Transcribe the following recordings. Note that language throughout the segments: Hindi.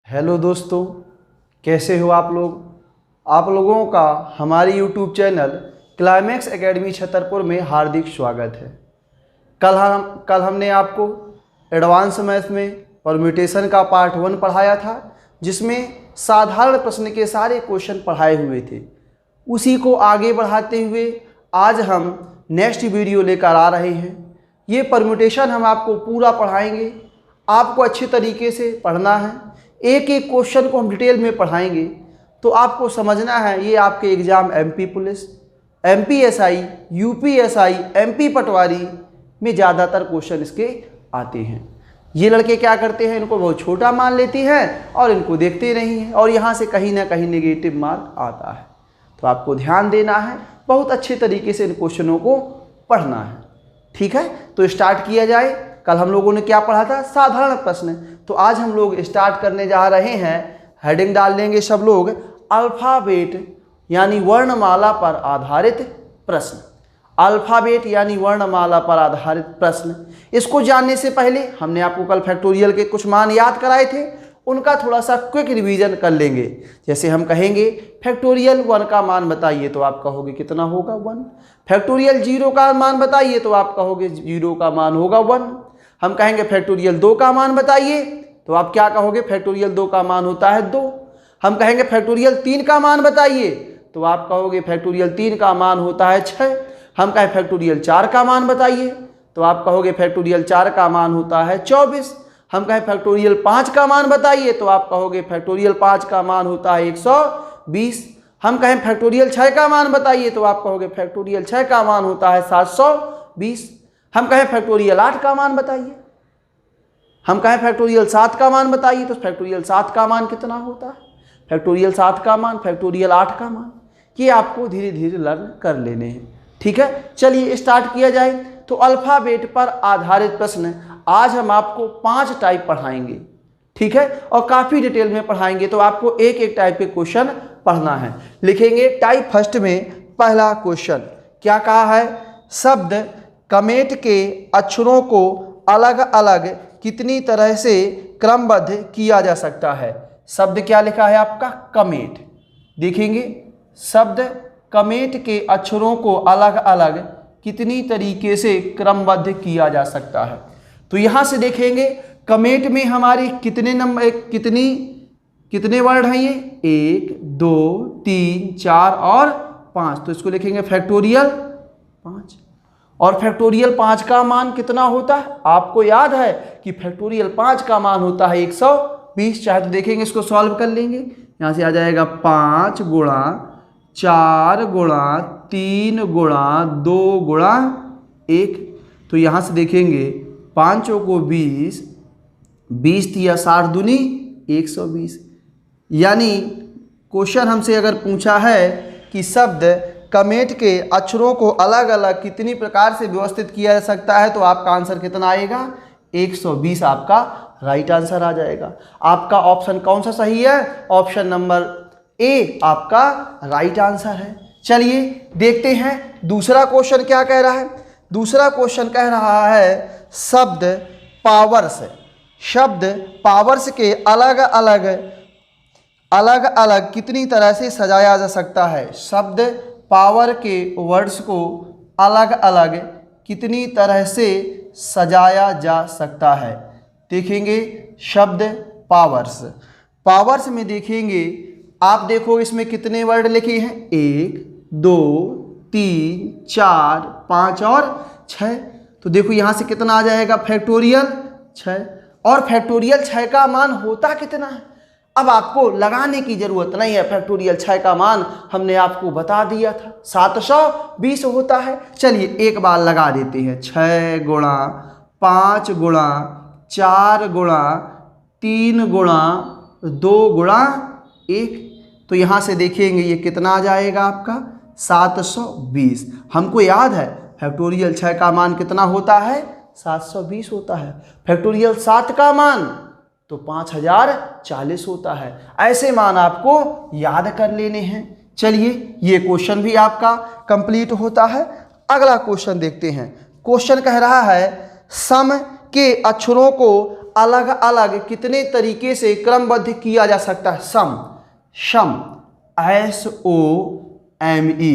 हेलो दोस्तों, कैसे हो आप लोग। आप लोगों का हमारे YouTube channel climax academy Chhatarpur में हार्दिक स्वागत है। कल हमने आपको एडवांस मैथ में परम्यूटेशन का पार्ट 1 पढ़ाया था, जिसमें साधारण प्रश्न के सारे क्वेश्चन पढ़ाए हुए थे। उसी को आगे बढ़ाते हुए आज हम नेक्स्ट वीडियो लेकर आ रहे हैं। ये परम्यूटेशन हम आपको पूरा पढ़ाएंगे। आपको अच्छे तरीके से पढ़ना है, एक एक क्वेश्चन को हम डिटेल में पढ़ाएंगे। तो आपको समझना है, ये आपके exam MP police, MP SI, UP SI, MP Patwari में ज़्यादातर क्वेश्चन इसके आते हैं। ये लड़के क्या करते हैं, इनको बहुत छोटा मान लेती हैं और इनको देखते नहीं हैं, और यहाँ से कहीं ना कहीं नेगेटिव मार्क आता है। तो आपको ध्यान देना है, बहुत अच्छे तरीके से इन क्वेश्चनों को पढ़ना है। ठीक है, तो स्टार्ट किया जाए। कल हम लोगों ने क्या पढ़ा था, साधारण प्रश्न। तो आज हम लोग स्टार्ट करने जा रहे हैं। हेडिंग डाल देंगे सब लोग, अल्फ़ाबेट यानी वर्णमाला पर आधारित प्रश्न। अल्फ़ाबेट यानी वर्णमाला पर आधारित प्रश्न। इसको जानने से पहले हमने आपको कल फैक्टोरियल के कुछ मान याद कराए थे, उनका थोड़ा सा क्विक रिवीजन कर लेंगे। जैसे हम कहेंगे फैक्टोरियल 1 का मान बताइए, तो आप कहोगे कितना होगा 1। फैक्टोरियल 0 का मान बताइए, तो आप कहोगे 0 का मान होगा 1। हम कहेंगे फैक्टोरियल 2 का मान बताइए, तो आप क्या कहोगे, फैक्टोरियल 2 का मान होता है 2। हम कहेंगे फैक्टोरियल 3 का मान बताइए, तो आप कहोगे फैक्टोरियल 3 का मान होता है 6। हम कहें फैक्टोरियल 4 का मान बताइए, तो आप कहोगे फैक्टोरियल 4 का मान होता है 24। हम कहें फैक्टोरियल 5 का मान बताइए, तो आप कहोगे फैक्टोरियल 5 का मान होता है 120। हम कहें फैक्टोरियल 6 का मान बताइए, तो आप कहोगे फैक्टोरियल 6 का मान होता है 720। हम कहें फैक्टोरियल 8 का मान बताइए, हम कहें फैक्टोरियल 7 का मान बताइए, तो फैक्टोरियल 7 का मान कितना होता है, फैक्टोरियल 7 का मान, फैक्टोरियल 8 का मान। ये आपको धीरे धीरे लर्न कर लेने हैं। ठीक है, चलिए स्टार्ट किया जाए। तो अल्फ़ाबेट पर आधारित प्रश्न आज हम आपको 5 टाइप पढ़ाएंगे। ठीक है, और काफ़ी डिटेल में पढ़ाएंगे, तो आपको एक एक टाइप के क्वेश्चन पढ़ना है। लिखेंगे टाइप फर्स्ट में पहला क्वेश्चन क्या कहा है, शब्द कमेट के अक्षरों को अलग अलग कितनी तरह से क्रमबद्ध किया जा सकता है। शब्द क्या लिखा है आपका, कमेट। देखेंगे शब्द कमेट के अक्षरों को अलग अलग कितनी तरीके से क्रमबद्ध किया जा सकता है। तो यहाँ से देखेंगे कमेट में हमारे कितने नंबर, कितने वर्ड हैं ये, 1 2 3 4 और 5। तो इसको लिखेंगे फैक्टोरियल 5। और फैक्टोरियल 5 का मान कितना होता है, आपको याद है कि फैक्टोरियल 5 का मान होता है 120। चाहे तो देखेंगे, इसको सॉल्व कर लेंगे। यहाँ से आ जाएगा 5 गुणा 4 गुणा 3 गुणा 2 गुणा 1। तो यहाँ से देखेंगे 5 को 20, 20 या 60 दूनी 120। यानी क्वेश्चन हमसे अगर पूछा है कि शब्द कमेट के अक्षरों को अलग अलग कितनी प्रकार से व्यवस्थित किया जा सकता है, तो आपका आंसर कितना आएगा, 120 आपका राइट आंसर आ जाएगा। आपका ऑप्शन कौन सा सही है, ऑप्शन नंबर ए आपका राइट आंसर है। चलिए देखते हैं दूसरा क्वेश्चन क्या कह रहा है। दूसरा क्वेश्चन कह रहा है शब्द पावर्स के अलग अलग कितनी तरह से सजाया जा सकता है। शब्द पावर के वर्ड्स को अलग अलग कितनी तरह से सजाया जा सकता है। देखेंगे शब्द पावर्स में देखेंगे, आप देखो इसमें कितने वर्ड लिखे हैं, 1 2 3 4 5 और 6। तो देखो यहाँ से कितना आ जाएगा, फैक्टोरियल 6। और फैक्टोरियल 6 का मान होता कितना है, अब आपको लगाने की जरूरत नहीं है। फैक्टोरियल 6 का मान हमने आपको बता दिया था, 720 होता है। चलिए एक बार लगा देते हैं, 6 गुणा 5 गुणा 4 गुणा 3 गुणा 2 गुणा 1। तो यहाँ से देखेंगे ये कितना आ जाएगा आपका, 720। हमको याद है फैक्टोरियल 6 का मान कितना होता है, 720 होता है। फैक्टोरियल 7 का मान तो 5040 होता है। ऐसे मान आपको याद कर लेने हैं। चलिए ये क्वेश्चन भी आपका कंप्लीट होता है। अगला क्वेश्चन देखते हैं। क्वेश्चन कह रहा है सम के अक्षरों को अलग अलग कितने तरीके से क्रमबद्ध किया जा सकता है? सम, सम, SOME,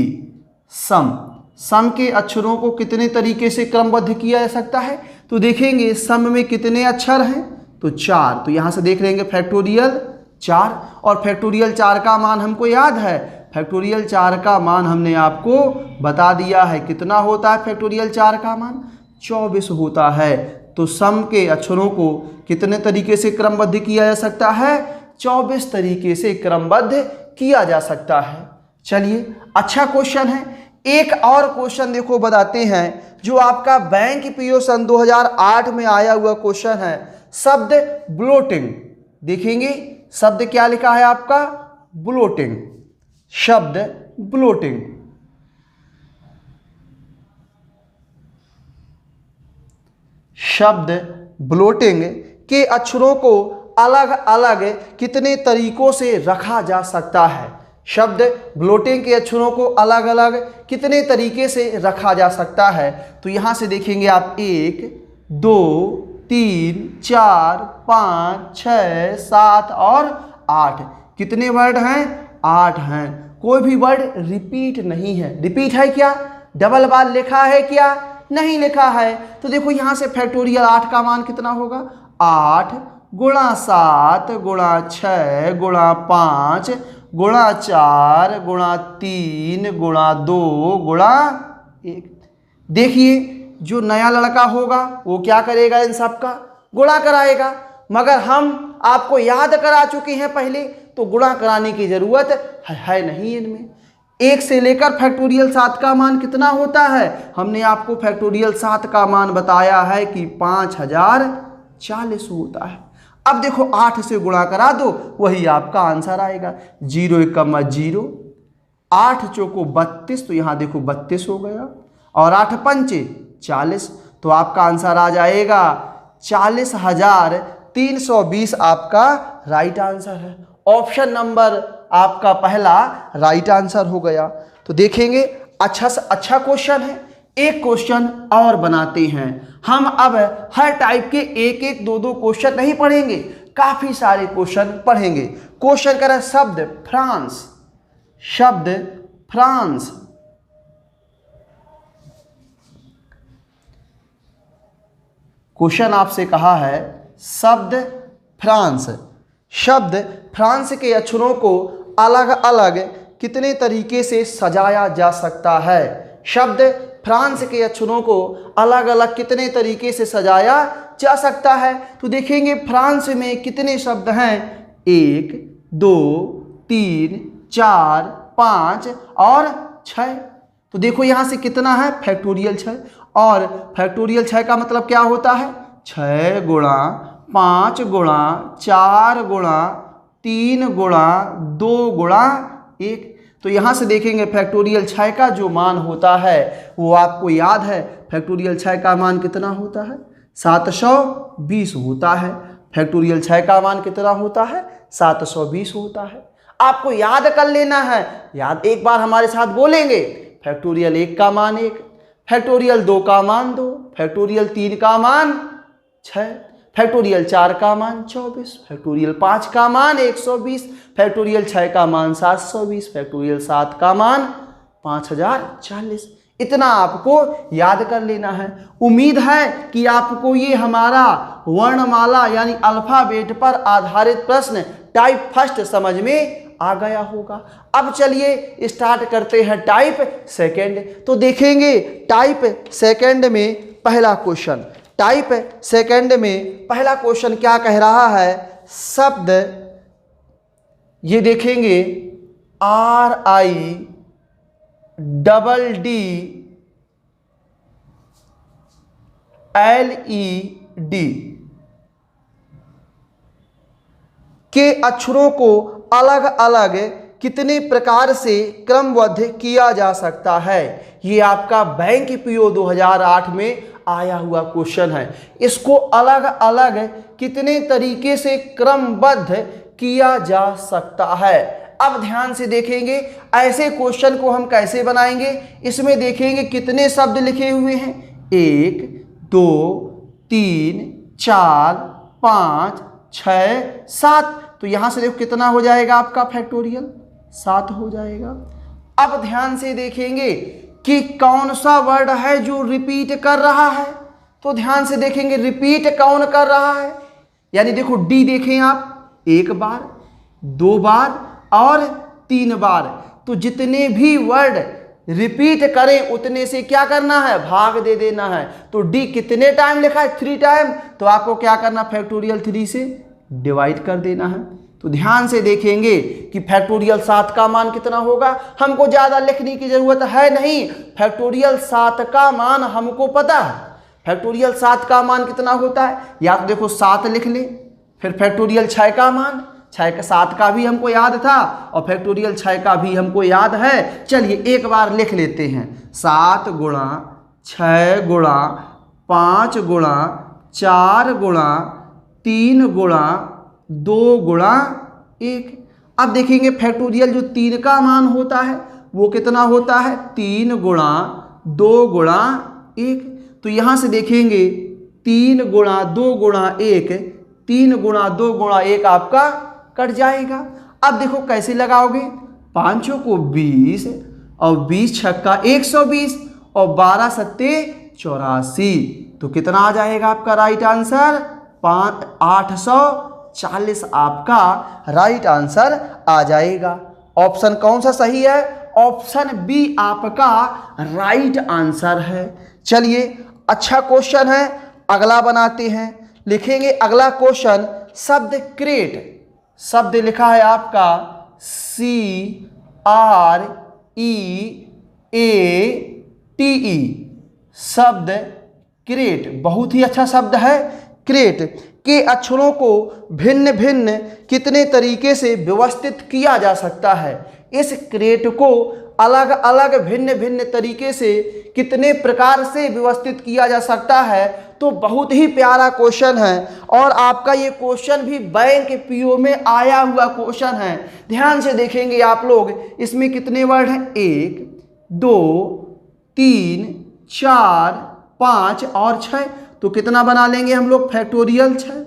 सम, सम के अक्षरों को कितने तरीके से क्रमबद्ध किया जा सकता है? तो देखेंगे सम में कितने अक्षर हैं? तो 4। तो यहाँ से देख लेंगे फैक्टोरियल 4, और फैक्टोरियल 4 का मान हमको याद है। फैक्टोरियल 4 का मान हमने आपको बता दिया है। कितना होता है फैक्टोरियल 4 का मान? 24 होता है। तो सम के अक्षरों को कितने तरीके से क्रमबद्ध किया जा सकता है? 24 तरीके से क्रमबद्ध किया जा सकता है। चलिए, अच्छा क्वेश्चन है। एक और क्वेश्चन देखो बताते हैं, जो आपका बैंक पीओ सन 2008 में आया हुआ क्वेश्चन है। शब्द ब्लोटिंग, देखेंगे शब्द क्या लिखा है आपका? ब्लोटिंग, शब्द ब्लोटिंग। शब्द ब्लोटिंग के अक्षरों को अलग अलग कितने तरीकों से रखा जा सकता है? शब्द ब्लोटिंग के अक्षरों को अलग अलग कितने तरीके से रखा जा सकता है? तो यहाँ से देखेंगे आप 1, 2, 3, 4, 5, 6, 7 और 8। कितने वर्ड हैं? 8 हैं। कोई भी वर्ड रिपीट नहीं है। रिपीट है क्या? डबल बार लिखा है क्या? नहीं लिखा है। तो देखो यहाँ से फैक्टोरियल 8 का मान कितना होगा? 8 गुणा 7 गुणा 6 गुणा 5 गुणा 4 गुणा 3 गुणा 2 गुणा 1। देखिए, जो नया लड़का होगा वो क्या करेगा? इन सब का गुणा कराएगा। मगर हम आपको याद करा चुके हैं पहले, तो गुणा कराने की जरूरत है नहीं इनमें। 1 से लेकर फैक्टोरियल 7 का मान कितना होता है? हमने आपको फैक्टोरियल 7 का मान बताया है कि 5040 होता है। अब देखो 8 से गुणा करा दो, वही आपका आंसर आएगा। 0 एकम 0, 8 चौको 32, तो यहाँ देखो 32 हो गया, और 8 पंचे 40, तो आपका आंसर आ जाएगा 40,320 आपका राइट आंसर है। ऑप्शन नंबर आपका पहला राइट आंसर हो गया। तो देखेंगे अच्छा से अच्छा क्वेश्चन है। एक क्वेश्चन और बनाते हैं हम। अब हर टाइप के 1-1, 2-2 क्वेश्चन नहीं पढ़ेंगे, काफी सारे क्वेश्चन पढ़ेंगे। क्वेश्चन करें शब्द फ्रांस, शब्द फ्रांस। क्वेश्चन आपसे कहा है शब्द फ्रांस। शब्द फ्रांस के अक्षरों को अलग अलग कितने तरीके से सजाया जा सकता है? शब्द फ्रांस के अक्षरों को अलग अलग कितने तरीके से सजाया जा सकता है? तो देखेंगे फ्रांस में कितने शब्द हैं? 1, 2, 3, 4, 5 और 6। तो देखो यहाँ से कितना है? फैक्टोरियल 6। और फैक्टोरियल 6 का मतलब क्या होता है? 6 गुणा 5 गुणा 4 गुणा 3 गुणा 2 गुणा 1। तो यहाँ से देखेंगे फैक्टोरियल 6 का जो मान होता है वो आपको याद है। फैक्टोरियल 6 का मान कितना होता है? 720 होता है। फैक्टोरियल 6 का मान कितना होता है? 720 होता है। आपको याद कर लेना है। याद एक बार हमारे साथ बोलेंगे। फैक्टोरियल 1 का मान 1, फैक्टोरियल 2 का मान 2, फैक्टोरियल 3 का मान 6, फैक्टोरियल 4 का मान 24, फैक्टोरियल 5 का मान 120, फैक्टोरियल 6 का मान 720, फैक्टोरियल 7 का मान 5040। इतना आपको याद कर लेना है। उम्मीद है कि आपको ये हमारा वर्णमाला यानी अल्फाबेट पर आधारित प्रश्न टाइप फर्स्ट समझ में आ गया होगा। अब चलिए स्टार्ट करते हैं टाइप सेकंड। तो देखेंगे टाइप सेकंड में पहला क्वेश्चन। टाइप सेकंड में पहला क्वेश्चन क्या कह रहा है? शब्द, ये देखेंगे RIDDLED के अक्षरों को अलग अलग कितने प्रकार से क्रमबद्ध किया जा सकता है? ये आपका बैंक पीओ 2008 में आया हुआ क्वेश्चन है। इसको अलग अलग कितने तरीके से क्रमबद्ध किया जा सकता है? अब ध्यान से देखेंगे ऐसे क्वेश्चन को हम कैसे बनाएंगे। इसमें देखेंगे कितने शब्द लिखे हुए हैं? 1, 2, 3, 4, 5 6 7। तो यहां से देखो कितना हो जाएगा आपका फैक्टोरियल 7 हो जाएगा। अब ध्यान से देखेंगे कि कौन सा वर्ड है जो रिपीट कर रहा है। तो ध्यान से देखेंगे रिपीट कौन कर रहा है, यानी देखो डी देखें आप, 1 बार 2 बार और 3 बार। तो जितने भी वर्ड रिपीट करें उतने से क्या करना है, भाग दे देना है। तो डी कितने टाइम लिखा है, 3 टाइम, तो आपको क्या करना, फैक्टोरियल 3 से डिवाइड कर देना है। तो ध्यान से देखेंगे कि फैक्टोरियल 7 का मान कितना होगा। हमको ज़्यादा लिखने की ज़रूरत है नहीं, फैक्टोरियल 7 का मान हमको पता है। फैक्टोरियल 7 का मान कितना होता है, या तो देखो 7 लिख ले, फिर फैक्टोरियल 6 का मान, 7 का भी हमको याद था और फैक्टोरियल 6 का भी हमको याद है। चलिए एक बार लिख लेते हैं, 7 गुणा 6 गुणा 5 गुणा 4 गुणा 3 गुणा 2 गुणा 1। अब देखेंगे फैक्टोरियल जो 3 का मान होता है वो कितना होता है, 3 गुणा 2 गुणा 1। तो यहाँ से देखेंगे 3 गुणा 2 गुणा 1, 3 गुणा 2 गुणा 1 आपका कट जाएगा। अब देखो कैसे लगाओगे, 5 को 20 और 20 छक्का 120 और 12 सत्ते 84। तो कितना आ जाएगा आपका राइट आंसर, 840 आपका राइट आंसर आ जाएगा। ऑप्शन कौन सा सही है, ऑप्शन बी आपका राइट आंसर है। चलिए अच्छा क्वेश्चन है, अगला बनाते हैं। लिखेंगे अगला क्वेश्चन, शब्द क्रेट, शब्द लिखा है आपका CREATE, शब्द क्रेट, बहुत ही अच्छा शब्द है। क्रेट के अक्षरों को भिन्न भिन्न कितने तरीके से व्यवस्थित किया जा सकता है। इस क्रेट को अलग अलग भिन्न भिन्न तरीके से कितने प्रकार से व्यवस्थित किया जा सकता है। तो बहुत ही प्यारा क्वेश्चन है और आपका ये क्वेश्चन भी बैंक पीओ में आया हुआ क्वेश्चन है। ध्यान से देखेंगे आप लोग, इसमें कितने वर्ड हैं, 1 2 3 4 5 और 6। तो कितना बना लेंगे हम लोग, फैक्टोरियल 6।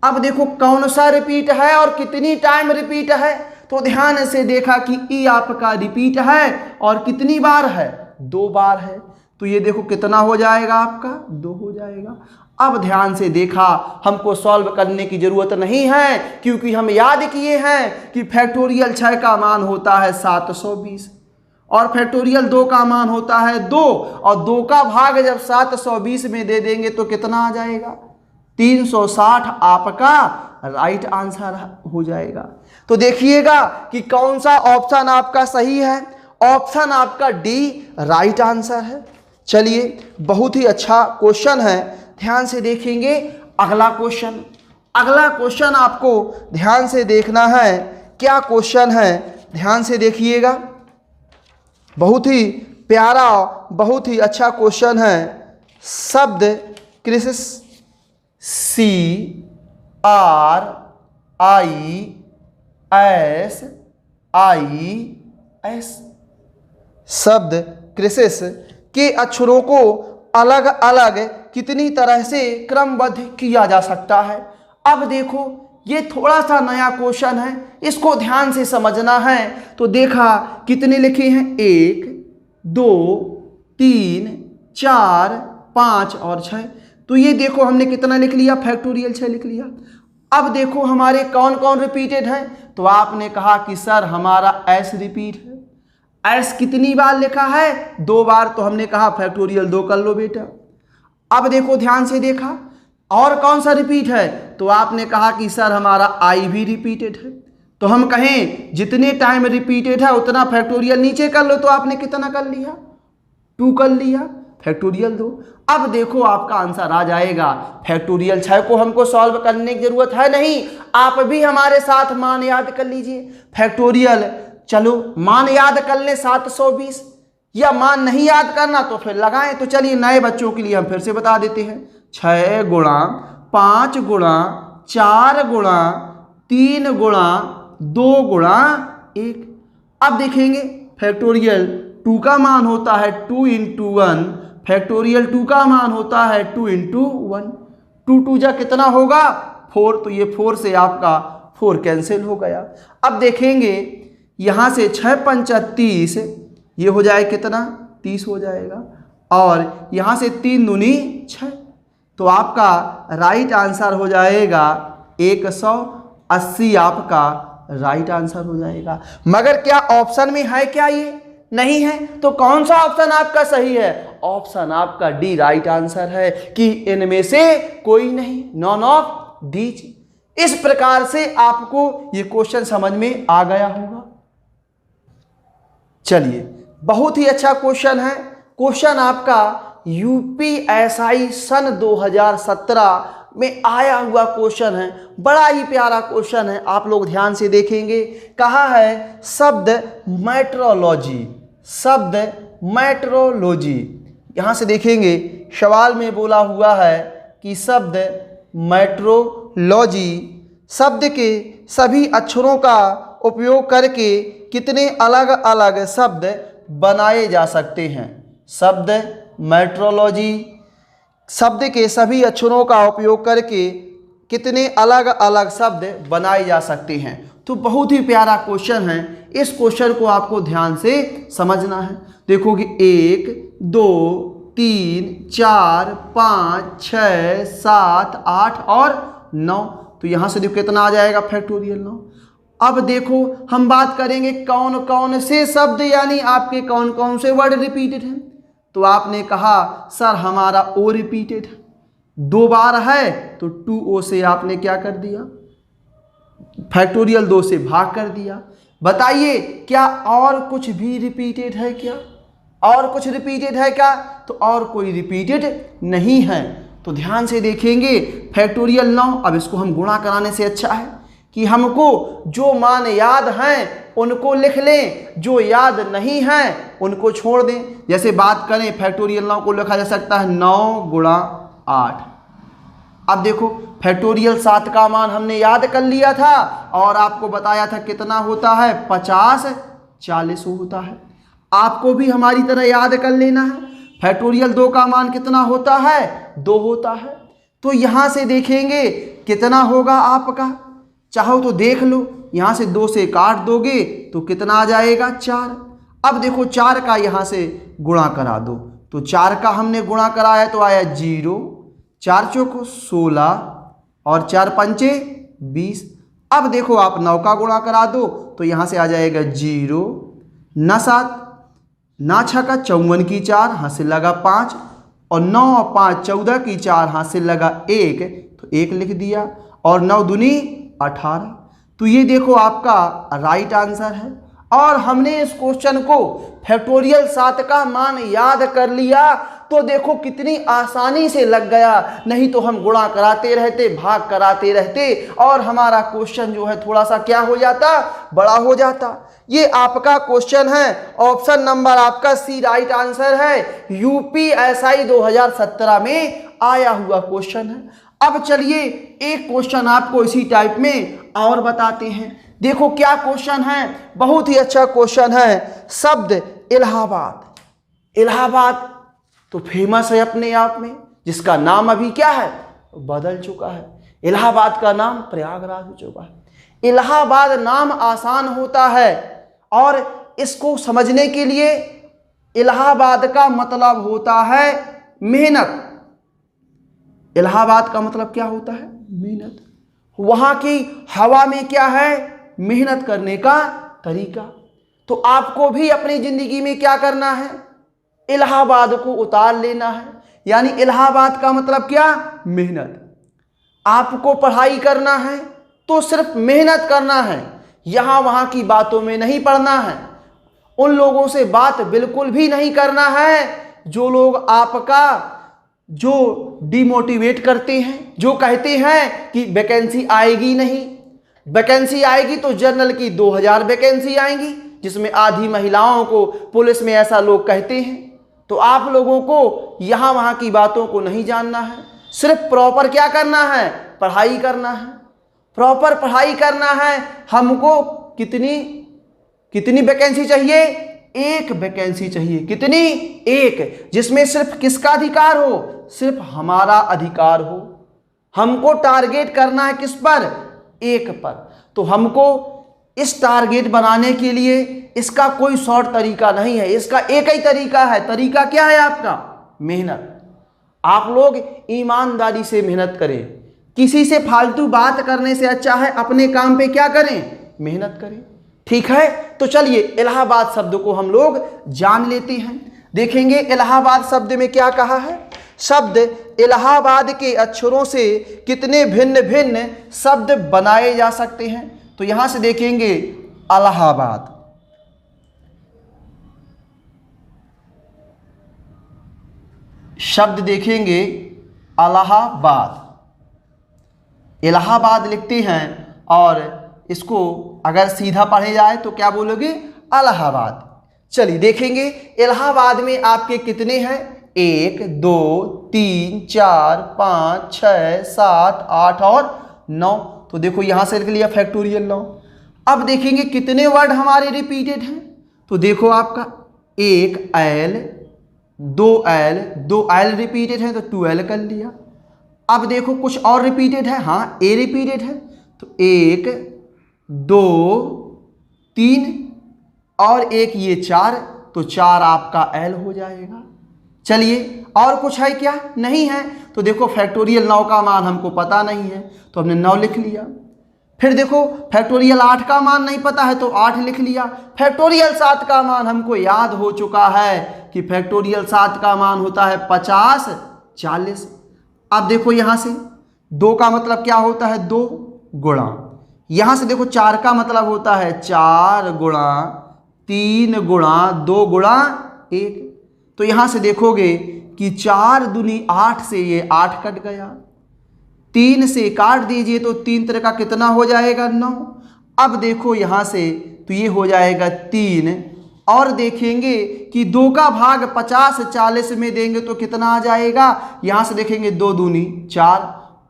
अब देखो कौन सा रिपीट है और कितनी टाइम रिपीट है। तो ध्यान से देखा कि ई आपका रिपीट है और कितनी बार है, 2 बार है। तो ये देखो कितना हो जाएगा आपका, 2 हो जाएगा। अब ध्यान से देखा, हमको सॉल्व करने की जरूरत नहीं है क्योंकि हम याद किए हैं कि फैक्टोरियल 6 का मान होता है 720 और फैक्टोरियल 2 का मान होता है 2 और 2 का भाग जब 720 में दे देंगे तो कितना आ जाएगा, 360 आपका राइट आंसर हो जाएगा। तो देखिएगा कि कौन सा ऑप्शन आपका सही है, ऑप्शन आपका डी राइट आंसर है। चलिए बहुत ही अच्छा क्वेश्चन है, ध्यान से देखेंगे अगला क्वेश्चन। अगला क्वेश्चन आपको ध्यान से देखना है, क्या क्वेश्चन है, ध्यान से देखिएगा। बहुत ही प्यारा, बहुत ही अच्छा क्वेश्चन है। शब्द क्रिसिस, CRISIS, शब्द क्रिसिस के अक्षरों को अलग अलग कितनी तरह से क्रमबद्ध किया जा सकता है। अब देखो ये थोड़ा सा नया क्वेश्चन है, इसको ध्यान से समझना है। तो देखा कितने लिखे हैं, 1 2 3 4 5 और 6। तो ये देखो हमने कितना लिख लिया, फैक्टोरियल 6 लिख लिया। अब देखो हमारे कौन कौन रिपीटेड है। तो आपने कहा कि सर हमारा एस रिपीट है। एस कितनी बार लिखा है, 2 बार। तो हमने कहा फैक्टोरियल 2 कर लो बेटा। अब देखो ध्यान से देखा और कौन सा रिपीट है। तो आपने कहा कि सर हमारा आई भी रिपीटेड है। तो हम कहें जितने टाइम रिपीटेड है उतना फैक्टोरियल नीचे कर लो। तो आपने कितना कर लिया, 2 कर लिया, फैक्टोरियल 2। अब देखो आपका आंसर आ जाएगा। फैक्टोरियल 6 को हमको सॉल्व करने की जरूरत है नहीं, आप भी हमारे साथ मान याद कर लीजिए। फैक्टोरियल, चलो मान याद कर लें 720, या मान नहीं याद करना तो फिर लगाएं। तो चलिए नए बच्चों के लिए हम फिर से बता देते हैं, 6 गुणा 5 गुणा 4 गुणा 3 गुणा 2 गुणा 1। अब देखेंगे फैक्टोरियल 2 का मान होता है 2 इंटू 1, फैक्टोरियल 2 का मान होता है 2 इंटू 1। 2 2 जा कितना होगा, 4, तो ये 4 से आपका 4 कैंसिल हो गया। अब देखेंगे यहाँ से 6 पंचा 30, ये हो जाए कितना 30 हो जाएगा, और यहाँ से 3 दूनी 6, तो आपका राइट आंसर हो जाएगा 180, आपका राइट आंसर हो जाएगा। मगर क्या ऑप्शन में है क्या? ये नहीं है, तो कौन सा ऑप्शन आपका सही है? ऑप्शन आपका डी राइट आंसर है कि इनमें से कोई नहीं, नॉन ऑफ दीज। इस प्रकार से आपको ये क्वेश्चन समझ में आ गया होगा। चलिए, बहुत ही अच्छा क्वेश्चन है। क्वेश्चन आपका यूपीएसआई सन 2017 में आया हुआ क्वेश्चन है, बड़ा ही प्यारा क्वेश्चन है। आप लोग ध्यान से देखेंगे, कहा है शब्द मेट्रोलॉजी, शब्द मेट्रोलॉजी। यहां से देखेंगे सवाल में बोला हुआ है कि शब्द मेट्रोलॉजी शब्द के सभी अक्षरों का उपयोग करके कितने अलग अलग शब्द बनाए जा सकते हैं। शब्द मेट्रोलॉजी शब्द के सभी अक्षरों का उपयोग करके कितने अलग अलग शब्द बनाए जा सकते हैं। तो बहुत ही प्यारा क्वेश्चन है। इस क्वेश्चन को आपको ध्यान से समझना है। देखो कि 1 2 3 4 5 6 7 8 और 9, तो यहाँ से देखो कितना आ जाएगा फैक्टोरियल 9। अब देखो हम बात करेंगे कौन कौन से शब्द यानी आपके कौन कौन से वर्ड रिपीटेड हैं। तो आपने कहा सर हमारा ओ रिपीटेड है, 2 बार है, तो 2o से आपने क्या कर दिया, फैक्टोरियल 2 से भाग कर दिया। बताइए क्या और कुछ भी रिपीटेड है क्या? और कुछ रिपीटेड है क्या? तो और कोई रिपीटेड नहीं है। तो ध्यान से देखेंगे फैक्टोरियल 9, अब इसको हम गुणा कराने से अच्छा है कि हमको जो मान याद हैं उनको लिख लें, जो याद नहीं हैं उनको छोड़ दें। जैसे बात करें फैक्टोरियल 9 को लिखा जा सकता है 9 गुणा 8। अब देखो फैक्टोरियल 7 का मान हमने याद कर लिया था और आपको बताया था कितना होता है 50 40 होता है। आपको भी हमारी तरह याद कर लेना है। फैक्टोरियल 2 का मान कितना होता है 2 होता है। तो यहाँ से देखेंगे कितना होगा आपका, चाहो तो देख लो, यहाँ से 2 से काट दोगे तो कितना आ जाएगा 4। अब देखो 4 का यहाँ से गुणा करा दो, तो 4 का हमने गुणा कराया तो आया 0, 4 चौको 16 और 4 पंचे 20। अब देखो आप 9 का गुणा करा दो तो यहाँ से आ जाएगा 0, ना 7 ना 6 का 54 की 4, हाथ से लगा 5, और 9 और 5 14 की 4, हाथ से लगा 1, तो 1 लिख दिया, और 9 दूनी 18। तो ये देखो आपका राइट आंसर है। और हमने इस क्वेश्चन को फैक्टोरियल 7 का मान याद कर लिया तो देखो कितनी आसानी से लग गया, नहीं तो हम गुणा कराते रहते, भाग कराते रहते और हमारा क्वेश्चन जो है थोड़ा सा क्या हो जाता, बड़ा हो जाता। ये आपका क्वेश्चन है, ऑप्शन नंबर आपका सी राइट आंसर है। यूपीएसआई 2017 में आया हुआ क्वेश्चन है। अब चलिए एक क्वेश्चन आपको इसी टाइप में और बताते हैं। देखो क्या क्वेश्चन है, बहुत ही अच्छा क्वेश्चन है। शब्द इलाहाबाद, इलाहाबाद तो फेमस है अपने आप में, जिसका नाम अभी क्या है, बदल चुका है। इलाहाबाद का नाम प्रयागराज हो चुका है। इलाहाबाद नाम आसान होता है और इसको समझने के लिए इलाहाबाद का मतलब होता है मेहनत। इलाहाबाद का मतलब क्या होता है, मेहनत। वहां की हवा में क्या है, मेहनत करने का तरीका। तो आपको भी अपनी जिंदगी में क्या करना है, इलाहाबाद को उतार लेना है। यानी इलाहाबाद का मतलब क्या, मेहनत। आपको पढ़ाई करना है तो सिर्फ मेहनत करना है, यहां वहां की बातों में नहीं पढ़ना है। उन लोगों से बात बिल्कुल भी नहीं करना है जो लोग आपका जो डिमोटिवेट करते हैं, जो कहते हैं कि वैकेंसी आएगी नहीं। वैकेंसी आएगी तो जनरल की 2000 वैकेंसी आएंगी, जिसमें आधी महिलाओं को पुलिस में, ऐसा लोग कहते हैं। तो आप लोगों को यहाँ वहाँ की बातों को नहीं जानना है, सिर्फ प्रॉपर क्या करना है, पढ़ाई करना है। प्रॉपर पढ़ाई करना है। हमको कितनी कितनी वैकेंसी चाहिए, 1 वैकेंसी चाहिए। कितनी, 1, जिसमें सिर्फ किसका अधिकार हो, सिर्फ हमारा अधिकार हो। हमको टारगेट करना है किस पर? एक पर। तो हमको इस टारगेट बनाने के लिए इसका कोई शॉर्ट तरीका नहीं है, इसका एक ही तरीका है। तरीका क्या है आपका? मेहनत। आप लोग ईमानदारी से मेहनत करें। किसी से फालतू बात करने से अच्छा है अपने काम पे क्या करें? मेहनत करें। ठीक है, तो चलिए इलाहाबाद शब्द को हम लोग जान लेते हैं। देखेंगे इलाहाबाद शब्द में क्या कहा है। शब्द इलाहाबाद के अक्षरों से कितने भिन्न भिन्न शब्द बनाए जा सकते हैं। तो यहां से देखेंगे इलाहाबाद, शब्द देखेंगे इलाहाबाद, इलाहाबाद लिखते हैं और इसको अगर सीधा पढ़े जाए तो क्या बोलोगे? इलाहाबाद। चलिए देखेंगे इलाहाबाद में आपके कितने हैं? 1 2 3 4 5 6 7 8 और 9। तो देखो यहां से लिख लिया फैक्टोरियल 9। अब देखेंगे कितने वर्ड हमारे रिपीटेड हैं। तो देखो आपका 1 L 2 L रिपीटेड है तो 2L कर लिया। अब देखो कुछ और रिपीटेड है, हाँ A रिपीटेड है तो 1 2 3 और एक ये 4, तो 4 आपका L हो जाएगा। चलिए और कुछ है क्या? नहीं है। तो देखो फैक्टोरियल 9 का मान हमको पता नहीं है तो हमने 9 लिख लिया। फिर देखो फैक्टोरियल 8 का मान नहीं पता है तो 8 लिख लिया। फैक्टोरियल 7 का मान हमको याद हो चुका है कि फैक्टोरियल 7 का मान होता है 50 40। अब देखो यहाँ से 2 का मतलब क्या होता है? 2 गुणा। यहाँ से देखो 4 का मतलब होता है 4 गुणा 3 गुणा 2 गुणा 1। तो यहाँ से देखोगे कि 4 दूनी 8 से ये 8 कट गया, 3 से काट दीजिए तो 3 तरह का कितना हो जाएगा? 9। अब देखो यहाँ से तो ये हो जाएगा 3 और देखेंगे कि 2 का भाग 50 40 में देंगे तो कितना आ जाएगा? यहाँ से देखेंगे 2 दूनी 4,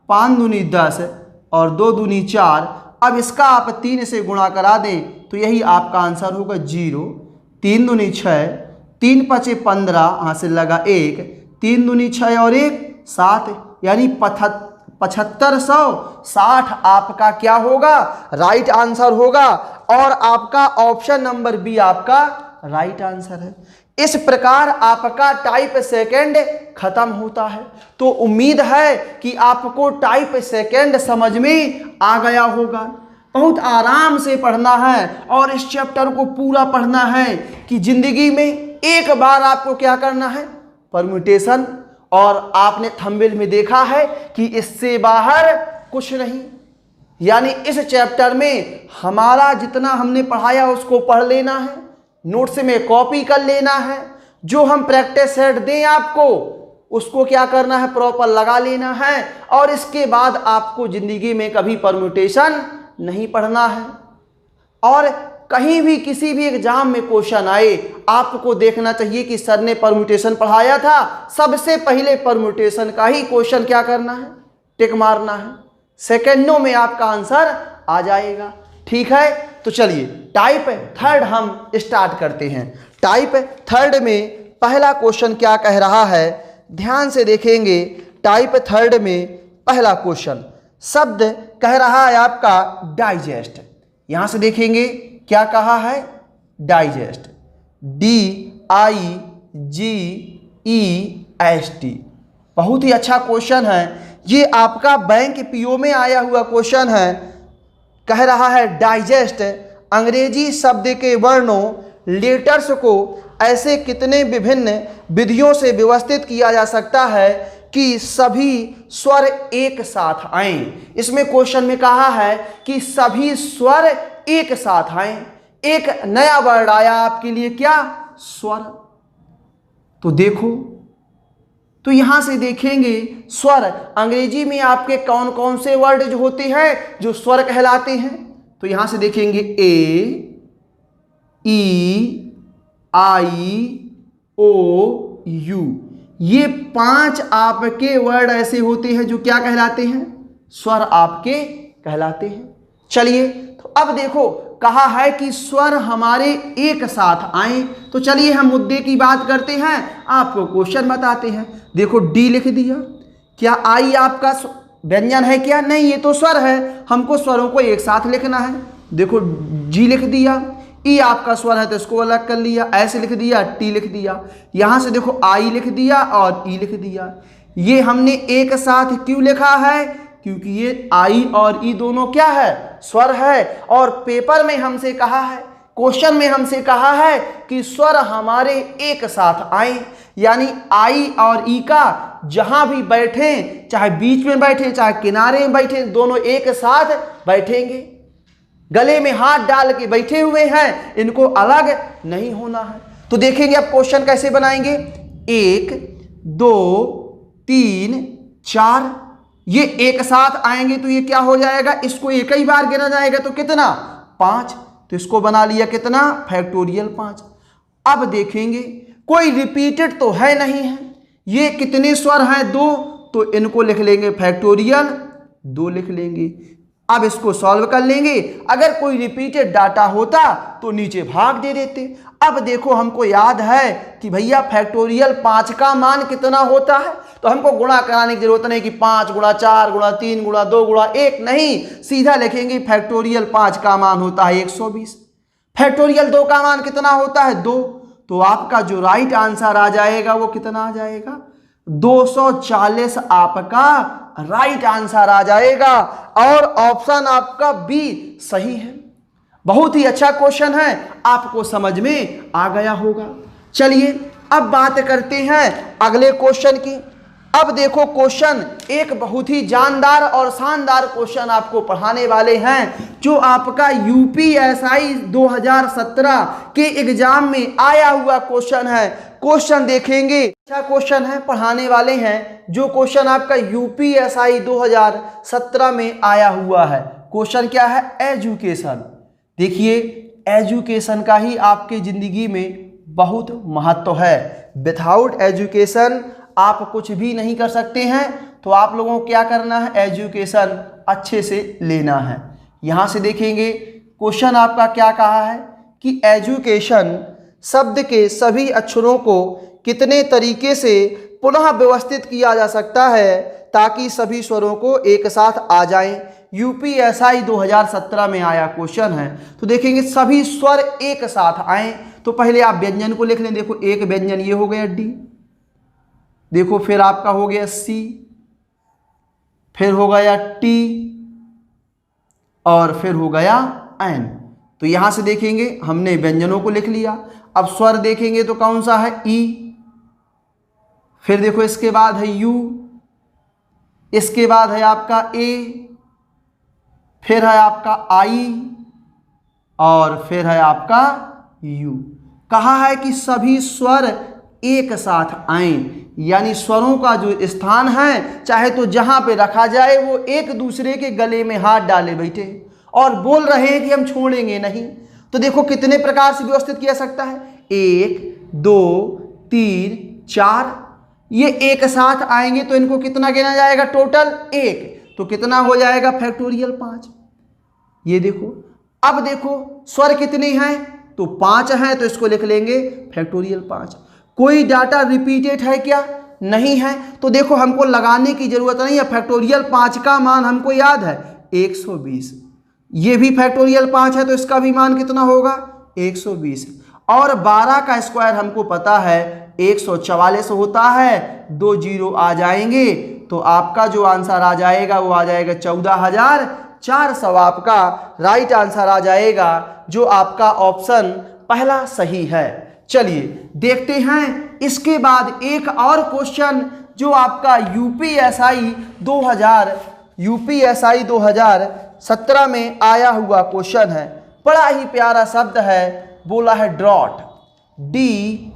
5 दूनी 10 और 2 दूनी 4। अब इसका आप 3 से गुणा करा दें तो यही आपका आंसर होगा 0। 3 दूनी 6, 3 5 15, यहाँ से लगा 1, 3 दूनी 6 और 1 7, यानी 7560 आपका क्या होगा? राइट आंसर होगा। और आपका ऑप्शन नंबर बी आपका राइट आंसर है। इस प्रकार आपका टाइप सेकंड खत्म होता है। तो उम्मीद है कि आपको टाइप सेकंड समझ में आ गया होगा। बहुत आराम से पढ़ना है और इस चैप्टर को पूरा पढ़ना है कि जिंदगी में एक बार आपको क्या करना है? परम्यूटेशन। और आपने थंबनेल में देखा है कि इससे बाहर कुछ नहीं, यानी इस चैप्टर में हमारा जितना हमने पढ़ाया उसको पढ़ लेना है, नोट्स में कॉपी कर लेना है, जो हम प्रैक्टिस सेट दें आपको उसको क्या करना है? प्रॉपर लगा लेना है। और इसके बाद आपको जिंदगी में कभी परम्यूटेशन नहीं पढ़ना है। और कहीं भी किसी भी एग्जाम में क्वेश्चन आए आपको देखना चाहिए कि सर ने परम्यूटेशन पढ़ाया था, सबसे पहले परम्यूटेशन का ही क्वेश्चन क्या करना है? टिक मारना है। सेकेंडों में आपका आंसर आ जाएगा। ठीक है, तो चलिए टाइप थर्ड हम स्टार्ट करते हैं। टाइप थर्ड में पहला क्वेश्चन क्या कह रहा है, ध्यान से देखेंगे। टाइप थर्ड में पहला क्वेश्चन शब्द कह रहा है आपका डाइजेस्ट। यहां से देखेंगे क्या कहा है? Digest, DIGEST। बहुत ही अच्छा क्वेश्चन है ये, आपका बैंक पीओ में आया हुआ क्वेश्चन है। कह रहा है डाइजेस्ट अंग्रेजी शब्द के वर्णों लेटर्स को ऐसे कितने विभिन्न विधियों से व्यवस्थित किया जा सकता है कि सभी स्वर एक साथ आएं। इसमें क्वेश्चन में कहा है कि सभी स्वर एक साथ आएं। एक नया वर्ड आया आपके लिए, क्या? स्वर। तो देखो, तो यहां से देखेंगे स्वर अंग्रेजी में आपके कौन कौन से वर्ड जो होते हैं जो स्वर कहलाते हैं। तो यहां से देखेंगे AEIOU, ये 5 आपके वर्ड ऐसे होते हैं जो क्या कहलाते हैं? स्वर आपके कहलाते हैं। चलिए तो अब देखो कहा है कि स्वर हमारे एक साथ आए। तो चलिए हम मुद्दे की बात करते हैं, आपको क्वेश्चन बताते हैं। देखो डी लिख दिया, क्या आई आपका व्यंजन है क्या? नहीं, ये तो स्वर है। हमको स्वरों को एक साथ लिखना है। देखो जी लिख दिया, ई आपका स्वर है तो इसको अलग कर लिया, ऐसे लिख दिया, टी लिख दिया। यहाँ से देखो आई लिख दिया और ई लिख दिया। ये हमने एक साथ क्यों लिखा है? क्योंकि ये आई और ई दोनों क्या है? स्वर है। और पेपर में हमसे कहा है, क्वेश्चन में हमसे कहा है कि स्वर हमारे एक साथ आए, यानी आई और ई का जहां भी बैठे, चाहे बीच में बैठे चाहे किनारे में बैठे, दोनों एक साथ बैठेंगे। गले में हाथ डाल के बैठे हुए हैं, इनको अलग नहीं होना है। तो देखेंगे अब क्वेश्चन कैसे बनाएंगे। 1 2 3 4 ये एक साथ आएंगे तो ये क्या हो जाएगा? इसको एक ही बार गिना जाएगा तो कितना? 5। तो इसको बना लिया कितना? फैक्टोरियल 5। अब देखेंगे कोई रिपीटेड तो है नहीं है। ये कितने स्वर हैं? 2, तो इनको लिख लेंगे फैक्टोरियल 2 लिख लेंगे। अब इसको सॉल्व कर लेंगे। अगर कोई रिपीटेड डाटा होता तो नीचे भाग दे देते। अब देखो हमको याद है कि भैया फैक्टोरियल 5 का मान कितना होता है, तो हमको गुणा कराने की जरूरत नहीं कि 5 गुणा 4 गुणा 3 गुणा 2 गुणा 1, नहीं, सीधा लिखेंगे फैक्टोरियल 5 का मान होता है 120। फैक्टोरियल 2 का मान कितना होता है? 2। तो आपका जो राइट आंसर आ जाएगा वो कितना आ जाएगा? 240 आपका राइट आंसर आ जाएगा। और ऑप्शन आपका बी सही है। बहुत ही अच्छा क्वेश्चन है, आपको समझ में आ गया होगा। चलिए अब बात करते हैं अगले क्वेश्चन की। अब देखो क्वेश्चन एक बहुत ही जानदार और शानदार क्वेश्चन आपको पढ़ाने वाले हैं, जो आपका यूपीएसआई 2017 के एग्जाम में आया हुआ क्वेश्चन है। क्वेश्चन देखेंगे, अच्छा क्वेश्चन है, पढ़ाने वाले हैं जो क्वेश्चन आपका यूपीएसआई 2017 में आया हुआ है। क्वेश्चन क्या है? एजुकेशन। देखिए एजुकेशन का ही आपके जिंदगी में बहुत महत्व है। विदाउट एजुकेशन आप कुछ भी नहीं कर सकते हैं। तो आप लोगों को क्या करना है? एजुकेशन अच्छे से लेना है। यहाँ से देखेंगे क्वेश्चन आपका क्या कहा है कि एजुकेशन शब्द के सभी अक्षरों को कितने तरीके से पुनः व्यवस्थित किया जा सकता है ताकि सभी स्वरों को एक साथ आ जाएं। यूपीएसआई 2017 में आया क्वेश्चन है। तो देखेंगे सभी स्वर एक साथ आए। तो पहले आप व्यंजन को लिख लें। देखो एक व्यंजन ये हो गया डी, देखो फिर आपका हो गया सी, फिर हो गया टी और फिर हो गया एन। तो यहां से देखेंगे हमने व्यंजनों को लिख लिया। अब स्वर देखेंगे तो कौन सा है? ई, फिर देखो इसके बाद है यू, इसके बाद है आपका ए, फिर है आपका आई और फिर है आपका यू। कहा है कि सभी स्वर एक साथ आएं, यानी स्वरों का जो स्थान है चाहे तो जहां पे रखा जाए वो एक दूसरे के गले में हाथ डाले बैठे और बोल रहे हैं कि हम छोड़ेंगे नहीं। तो देखो कितने प्रकार से व्यवस्थित किया सकता है? 1 2 3 4। ये एक साथ आएंगे तो इनको कितना गिना जाएगा? टोटल 1। तो कितना हो जाएगा? फैक्टोरियल 5। ये देखो अब देखो स्वर कितने हैं? तो 5 हैं, तो इसको लिख लेंगे फैक्टोरियल 5। कोई डाटा रिपीटेड है क्या? नहीं है। तो देखो हमको लगाने की जरूरत नहीं है। फैक्टोरियल 5 का मान हमको याद है 120। ये भी फैक्टोरियल 5 है तो इसका भी मान कितना होगा? 120। और 12 का स्क्वायर हमको पता है 144 होता है। 2 जीरो आ जाएंगे तो आपका जो आंसर आ जाएगा वो आ जाएगा 14,400। आपका राइट आंसर आ जाएगा, जो आपका ऑप्शन पहला सही है। चलिए देखते हैं इसके बाद एक और क्वेश्चन जो आपका यूपीएसआई 2017 में आया हुआ क्वेश्चन है। बड़ा ही प्यारा शब्द है, बोला है ड्रॉट, DRAUGHT।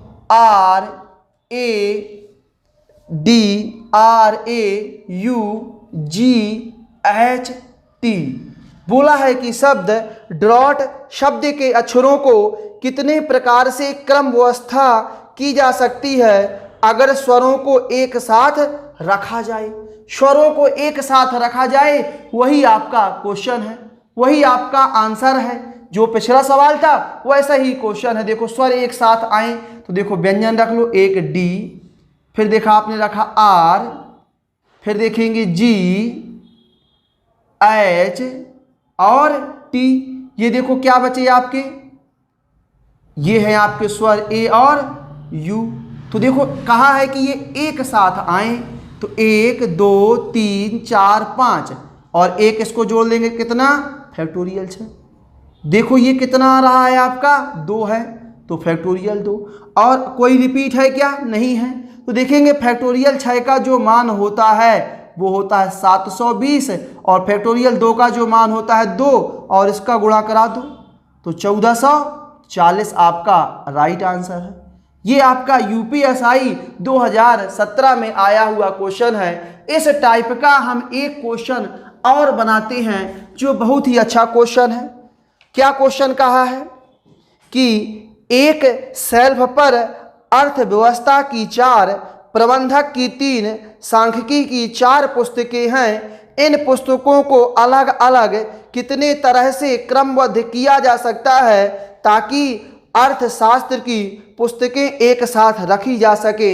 बोला है कि शब्द ड्रॉट शब्द के अक्षरों को कितने प्रकार से क्रम व्यवस्था की जा सकती है अगर स्वरों को एक साथ रखा जाए। स्वरों को एक साथ रखा जाए वही आपका क्वेश्चन है, वही आपका आंसर है। जो पिछला सवाल था वैसा ही क्वेश्चन है। देखो स्वर एक साथ आए तो देखो व्यंजन रख लो, एक डी, फिर देखा आपने रखा आर, फिर देखेंगे जी, H और T। ये देखो क्या बचे आपके, ये हैं आपके स्वर A और U। तो देखो कहा है कि ये एक साथ आए, तो 1 2 3 4 5 और एक इसको जोड़ लेंगे कितना, फैक्टोरियल 6। देखो ये कितना आ रहा है आपका, 2 है, तो फैक्टोरियल 2। और कोई रिपीट है क्या, नहीं है। तो देखेंगे फैक्टोरियल 6 का जो मान होता है वो होता है 720 और फैक्टोरियल 2 का जो मान होता है 2 और इसका गुणा करा दो तो 1440 आपका राइट आंसर है। ये आपका यूपीएसआई 2017 में आया हुआ क्वेश्चन है। इस टाइप का हम एक क्वेश्चन और बनाते हैं जो बहुत ही अच्छा क्वेश्चन है। क्या क्वेश्चन कहा है कि एक शेल्फ पर अर्थव्यवस्था की 4, प्रबंधक की 3, सांख्यिकी की 4 पुस्तकें हैं। इन पुस्तकों को अलग अलग कितने तरह से क्रमबद्ध किया जा सकता है ताकि अर्थशास्त्र की पुस्तकें एक साथ रखी जा सके।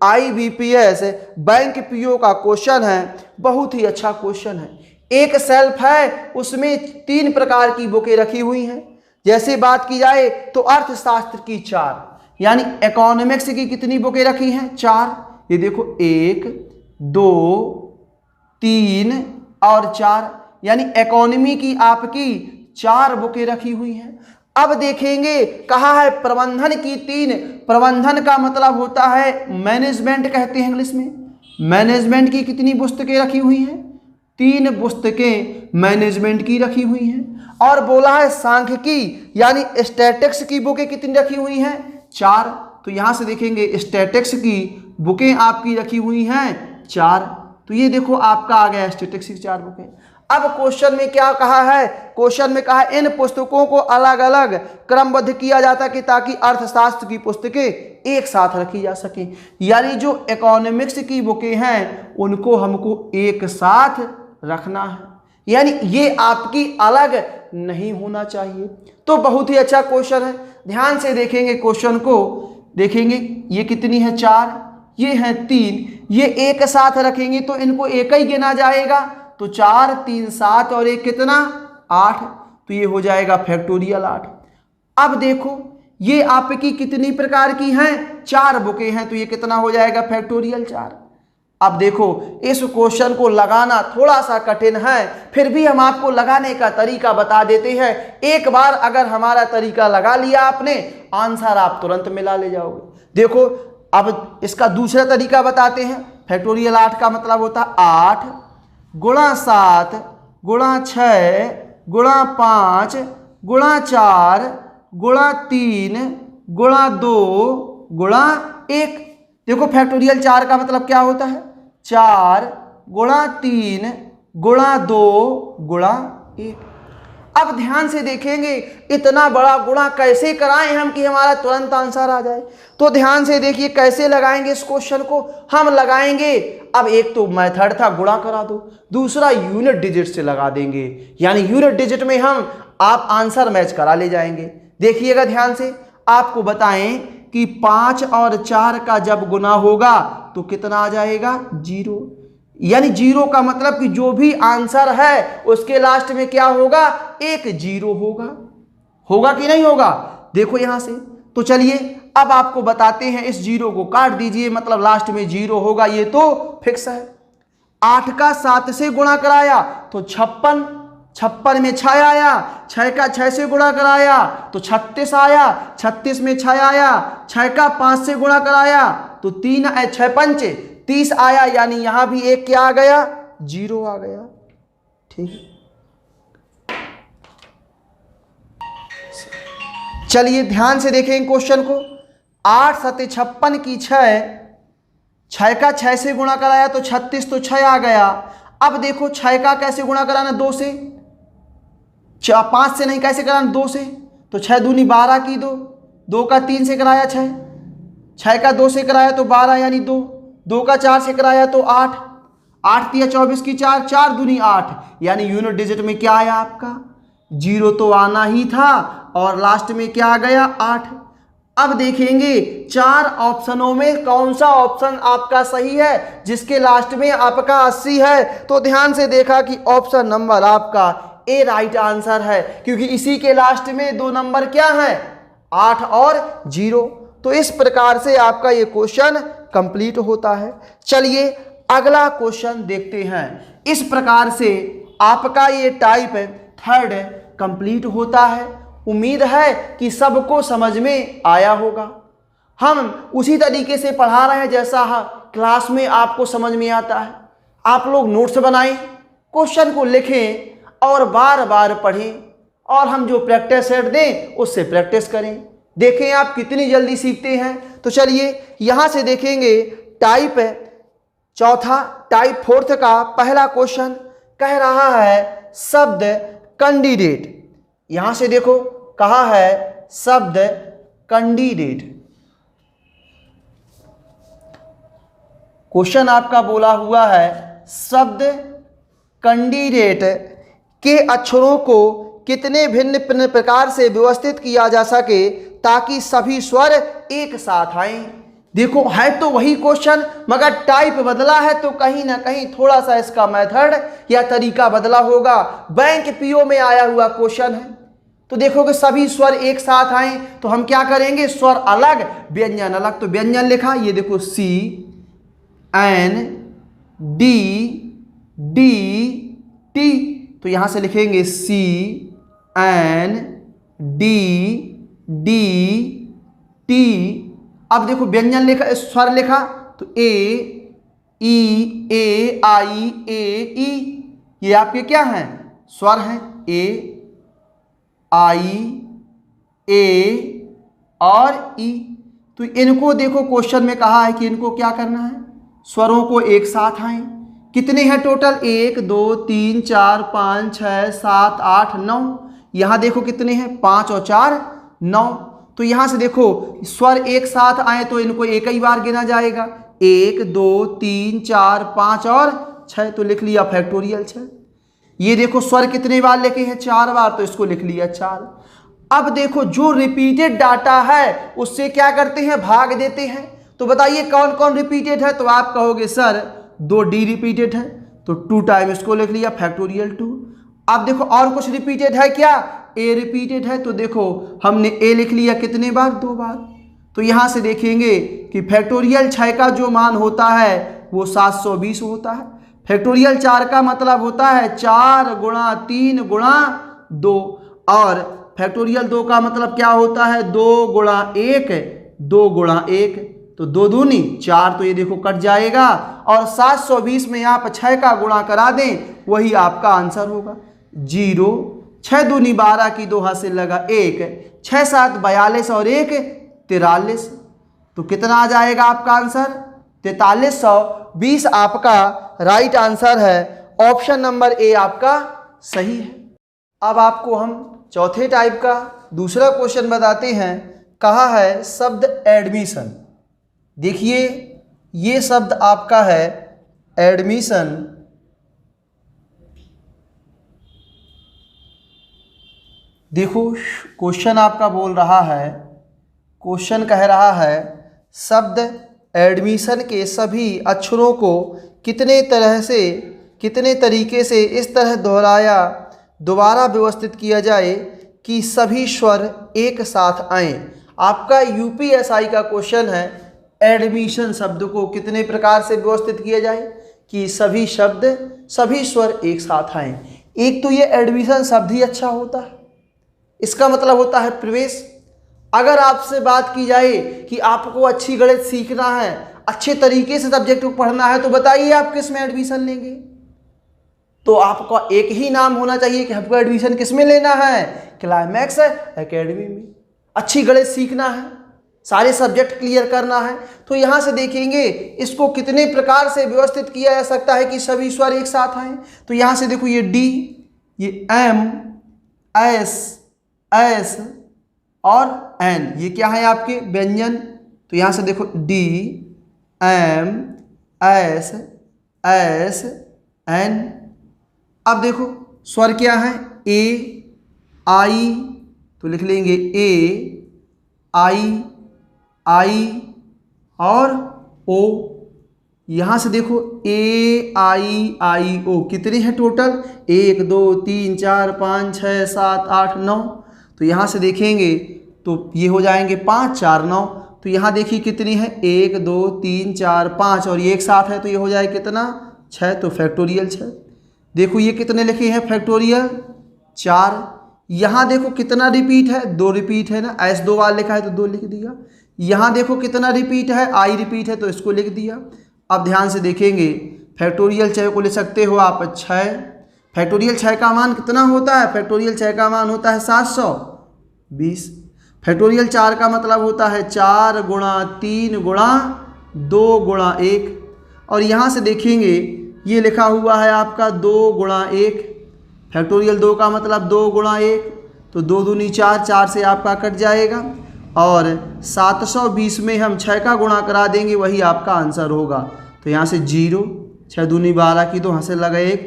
IBPS बैंक पीओ का क्वेश्चन है, बहुत ही अच्छा क्वेश्चन है। एक शेल्फ है, उसमें 3 प्रकार की बुकें रखी हुई हैं। जैसे बात की जाए तो अर्थशास्त्र की 4, यानी इकोनॉमिक्स की कितनी बुकें रखी हैं, 4। ये देखो 1 2 3 और 4, यानी इकोनॉमी की आपकी 4 बुकें रखी हुई हैं। अब देखेंगे कहा है प्रबंधन की 3, प्रबंधन का मतलब होता है मैनेजमेंट कहते हैं इंग्लिश में। मैनेजमेंट की कितनी पुस्तकें रखी हुई हैं, 3 पुस्तकें मैनेजमेंट की रखी हुई हैं। और बोला है सांख्यिकी यानी स्टैटिक्स की बुकें कितनी रखी हुई हैं, 4। तो यहां से देखेंगे स्टैटिक्स की बुकें आपकी रखी हुई हैं 4। तो ये देखो आपका आ गया स्टैटिक्स की 4 बुकें। अब क्वेश्चन में क्या कहा है, क्वेश्चन में कहा इन पुस्तकों को अलग अलग क्रमबद्ध किया जाता है कि ताकि अर्थशास्त्र की पुस्तकें एक साथ रखी जा सके। यानी जो इकोनॉमिक्स की बुकें हैं उनको हमको एक साथ रखना है, यानी ये आपकी अलग नहीं होना चाहिए। तो बहुत ही अच्छा क्वेश्चन है। ध्यान से देखेंगे क्वेश्चन को, देखेंगे ये कितनी है, 4, ये है 3, ये एक साथ रखेंगे तो इनको एक ही गिना जाएगा। तो 4 3 7 और एक कितना, 8। तो ये हो जाएगा फैक्टोरियल 8। अब देखो ये आपकी कितनी प्रकार की हैं, 4 बुकें हैं, तो ये कितना हो जाएगा, फैक्टोरियल 4। अब देखो इस क्वेश्चन को लगाना थोड़ा सा कठिन है, फिर भी हम आपको लगाने का तरीका बता देते हैं। एक बार अगर हमारा तरीका लगा लिया आपने, आंसर आप तुरंत मिला ले जाओगे। देखो अब इसका दूसरा तरीका बताते हैं। फैक्टोरियल 8 का मतलब होता है 8 गुणा 7 गुणा 6 गुणा 5 गुणा 4 गुणा 3 गुणा 2 गुणा 1। देखो फैक्टोरियल 4 का मतलब क्या होता है, 4 गुणा 3 गुणा 2 गुणा 1। अब ध्यान से देखेंगे इतना बड़ा गुणा कैसे कराएं हम कि हमारा तुरंत आंसर आ जाए। तो ध्यान से देखिए कैसे लगाएंगे इस क्वेश्चन को, हम लगाएंगे। अब एक तो मेथड था गुणा करा दो, दूसरा यूनिट डिजिट से लगा देंगे, यानी यूनिट डिजिट में हम आप आंसर मैच करा ले जाएंगे। देखिएगा ध्यान से, आपको बताएं कि 5 और 4 का जब गुना होगा तो कितना आ जाएगा, 0। यानी 0 का मतलब कि जो भी आंसर है उसके लास्ट में क्या होगा, एक 0 होगा। होगा कि नहीं होगा, देखो यहां से। तो चलिए अब आपको बताते हैं, इस 0 को काट दीजिए, मतलब लास्ट में 0 होगा, ये तो फिक्स है। 8 का 7 से गुणा कराया तो 56, 56 में 6 आया, 6 का 6 से गुणा कराया तो 36 आया, 36 में 6 आया, 6 का 5 से गुणा कराया तो 3 6 पंच 30 आया, यानी यहां भी एक क्या आ गया, 0 आ गया। ठीक है, चलिए ध्यान से देखें क्वेश्चन को। 8 7 56 की 6 का 6 से गुणा कराया तो 36, तो 6 आ गया। अब देखो 6 का कैसे गुणा कराना, 2 से, 5 से नहीं, कैसे कराना, 2 से। तो 6 दूनी 12 की 2, 2 का 3 से कराया 6, 6 का 2 से कराया तो 12 यानी 2, 2 का 4 से कराया तो 8, 8 तिया 24 की 4, 4 दूनी 8, यानी यूनिट डिजिट में क्या आया आपका, 0 तो आना ही था और लास्ट में क्या आ गया, 8। अब देखेंगे 4 ऑप्शनों में कौन सा ऑप्शन आपका सही है, जिसके लास्ट में आपका 80 है। तो ध्यान से देखा कि ऑप्शन नंबर आपका ए राइट आंसर है, क्योंकि इसी के लास्ट में 2 नंबर क्या है, 8 और 0। तो इस प्रकार से आपका ये क्वेश्चन कंप्लीट होता है। चलिए अगला क्वेश्चन देखते हैं। इस प्रकार से आपका ये टाइप 3 कंप्लीट होता है। उम्मीद है कि सबको समझ में आया होगा। हम उसी तरीके से पढ़ा रहे हैं जैसा क्लास में आपको समझ में आता है। आप लोग नोट्स बनाएं, क्वेश्चन को लिखें और बार बार पढ़ें, और हम जो प्रैक्टिस सेट दें उससे प्रैक्टिस करें। देखें आप कितनी जल्दी सीखते हैं। तो चलिए यहाँ से देखेंगे टाइप 4 का पहला क्वेश्चन कह रहा है शब्द कैंडिडेट। यहां से देखो कहा है शब्द कैंडिडेट। क्वेश्चन आपका बोला हुआ है शब्द कैंडिडेट के अक्षरों को कितने भिन्न प्रकार से व्यवस्थित किया जा सके ताकि सभी स्वर एक साथ आएं। देखो है तो वही क्वेश्चन, मगर टाइप बदला है तो कहीं ना कहीं थोड़ा सा इसका मेथड या तरीका बदला होगा। बैंक पीओ में आया हुआ क्वेश्चन है। तो देखो कि सभी स्वर एक साथ आए तो हम क्या करेंगे, स्वर अलग व्यंजन अलग। तो व्यंजन लिखा, ये देखो C N D D T, तो यहां से लिखेंगे C N D D T. अब देखो व्यंजन लिखा, स्वर लिखा, तो ए ई ए आई ए ई, ये आपके क्या हैं, स्वर हैं, ए आई ए और ई। तो इनको देखो क्वेश्चन में कहा है कि इनको क्या करना है, स्वरों को एक साथ आए। कितने हैं टोटल, 1 2 3 4 5 6 7 8 9। यहाँ देखो कितने हैं, 5 और 4 9। तो यहाँ से देखो स्वर एक साथ आए तो इनको एक ही बार गिना जाएगा, 1 2 3 4 5 और 6। तो लिख लिया फैक्टोरियल 6। ये देखो स्वर कितने बार लिखे हैं, 4 बार, तो इसको लिख लिया 4। अब देखो जो रिपीटेड डाटा है उससे क्या करते हैं, भाग देते हैं। तो बताइए कौन कौन रिपीटेड है। तो आप कहोगे सर 2 डी रिपीटेड है, तो 2 टाइम इसको लिख लिया फैक्टोरियल 2। अब देखो और कुछ रिपीटेड है क्या, ए रिपीटेड है, तो देखो हमने ए लिख लिया कितने बार, 2 बार। तो यहां से देखेंगे कि फैक्टोरियल 6 का जो मान होता है वो 720 होता है। फैक्टोरियल 4 का मतलब होता है 4 गुणा 3 गुणा 2, और फैक्टोरियल 2 का मतलब क्या होता है, 2 गुणा 1 2 गुणा 1, तो 2 दूनी 4। तो ये देखो कट जाएगा, और 720 में आप 6 का गुणा करा दें, वही आपका आंसर होगा। 0 6 दूनी 12 की 2 हाथ से लगा 1, 6 7 42 और 1 43। तो कितना आ जाएगा आपका आंसर, 4320 आपका राइट आंसर है। ऑप्शन नंबर ए आपका सही है। अब आपको हम चौथे टाइप का दूसरा क्वेश्चन बताते हैं। कहा है शब्द एडमिशन। देखिए ये शब्द आपका है एडमिशन। देखो क्वेश्चन आपका बोल रहा है, क्वेश्चन कह रहा है शब्द एडमिशन के सभी अक्षरों को कितने तरीके से इस तरह दोबारा व्यवस्थित किया जाए कि सभी स्वर एक साथ आएं। आपका यूपीएसआई का क्वेश्चन है एडमिशन शब्द को कितने प्रकार से व्यवस्थित किया जाए कि सभी स्वर एक साथ आएं। एक तो ये एडमिशन शब्द ही अच्छा होता है, इसका मतलब होता है प्रवेश। अगर आपसे बात की जाए कि आपको अच्छी गणित सीखना है, अच्छे तरीके से सब्जेक्ट को पढ़ना है, तो बताइए आप किस में एडमिशन लेंगे। तो आपका एक ही नाम होना चाहिए कि हमको एडमिशन किस में लेना है, क्लाइमैक्स एकेडमी में। अच्छी गणित सीखना है, सारे सब्जेक्ट क्लियर करना है, तो यहाँ से देखेंगे इसको कितने प्रकार से व्यवस्थित किया जा सकता है कि सभी स्वर एक साथ आए। तो यहाँ से देखो ये डी, ये एम, एस और एन, ये क्या है आपके व्यंजन। तो यहाँ से देखो डी एम एस एन। अब देखो स्वर क्या है, ए आई, तो लिख लेंगे ए आई आई और ओ। यहाँ से देखो ए आई आई ओ, कितने हैं टोटल? 1 2 3 4 5 6 7 8 9। तो यहाँ से देखेंगे तो ये हो जाएंगे 5 4 9। तो यहाँ देखिए कितनी है? 1 2 3 4 5 और ये एक साथ है तो ये हो जाए कितना? 6। तो फैक्टोरियल 6। देखो ये कितने लिखे हैं फैक्टोरियल? 4। यहाँ देखो कितना रिपीट है? 2 रिपीट है ना, ऐसे 2 बार लिखा है तो 2 लिख दिया। यहाँ देखो कितना रिपीट है? आई रिपीट है तो इसको लिख दिया। अब ध्यान से देखेंगे, फैक्टोरियल 6 को ले सकते हो आप 6। फैक्टोरियल 6 का मान कितना होता है? फैक्टोरियल 6 का मान होता है 720। फैक्टोरियल 4 का मतलब होता है 4 गुणा 3 गुणा 2 गुणा 1। और यहाँ से देखेंगे ये लिखा हुआ है आपका 2 गुणा 1। फैक्टोरियल 2 का मतलब 2 गुणा 1, तो 2 दूनी 4, 4 से आपका कट जाएगा और 720 में हम 6 का गुणा करा देंगे, वही आपका आंसर होगा। तो यहाँ से 0, 6 दूनी 12 की, तो यहाँ से लगा 1,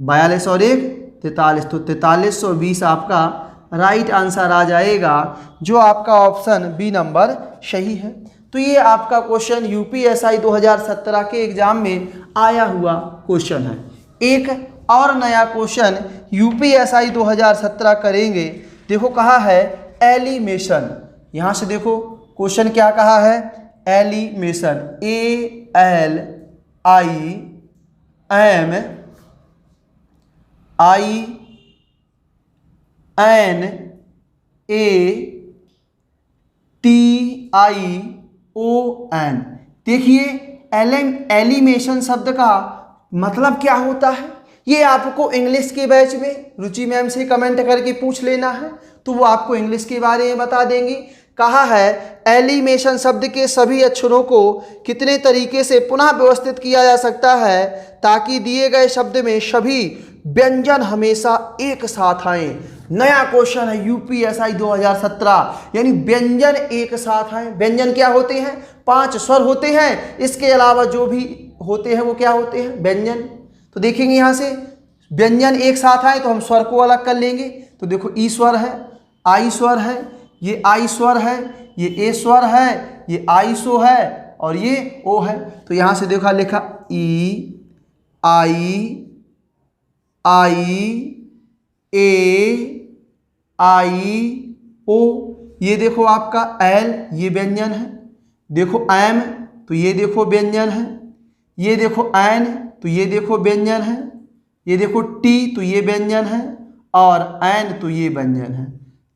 42 और 1 43। तो 4320 आपका राइट आंसर आ जाएगा, जो आपका ऑप्शन बी नंबर सही है। तो ये आपका क्वेश्चन यूपीएसआई 2017 के एग्जाम में आया हुआ क्वेश्चन है। एक और नया क्वेश्चन यूपीएसआई 2017 करेंगे। देखो कहा है एलिमेशन। यहाँ से देखो क्वेश्चन क्या कहा है? एलिमेशन, ALIMATION। देखिए एलिमेशन शब्द का मतलब क्या होता है, ये आपको इंग्लिश के बैच में रुचि मैम से कमेंट करके पूछ लेना है, तो वो आपको इंग्लिश के बारे में बता देंगी। कहा है एलिमेशन शब्द के सभी अक्षरों को कितने तरीके से पुनः व्यवस्थित किया जा सकता है ताकि दिए गए शब्द में सभी व्यंजन हमेशा एक साथ आए। नया क्वेश्चन है यूपीएसआई 2017, यानी व्यंजन एक साथ आए। व्यंजन क्या होते हैं? 5 स्वर होते हैं, इसके अलावा जो भी होते हैं वो क्या होते हैं? व्यंजन। तो देखेंगे यहाँ से व्यंजन एक साथ आए तो हम स्वर को अलग कर लेंगे। तो देखो ई स्वर है, आई स्वर है, ये आई स्वर है, ये ए स्वर है, ये आई सो है और ये ओ है। तो यहाँ से देखा लिखा ई आई ए आई ओ। ये देखो आपका एल, ये व्यंजन है। देखो एम, तो ये देखो व्यंजन है। ये देखो एन, तो ये देखो व्यंजन है। ये देखो टी, तो ये व्यंजन है और एन, तो ये व्यंजन है।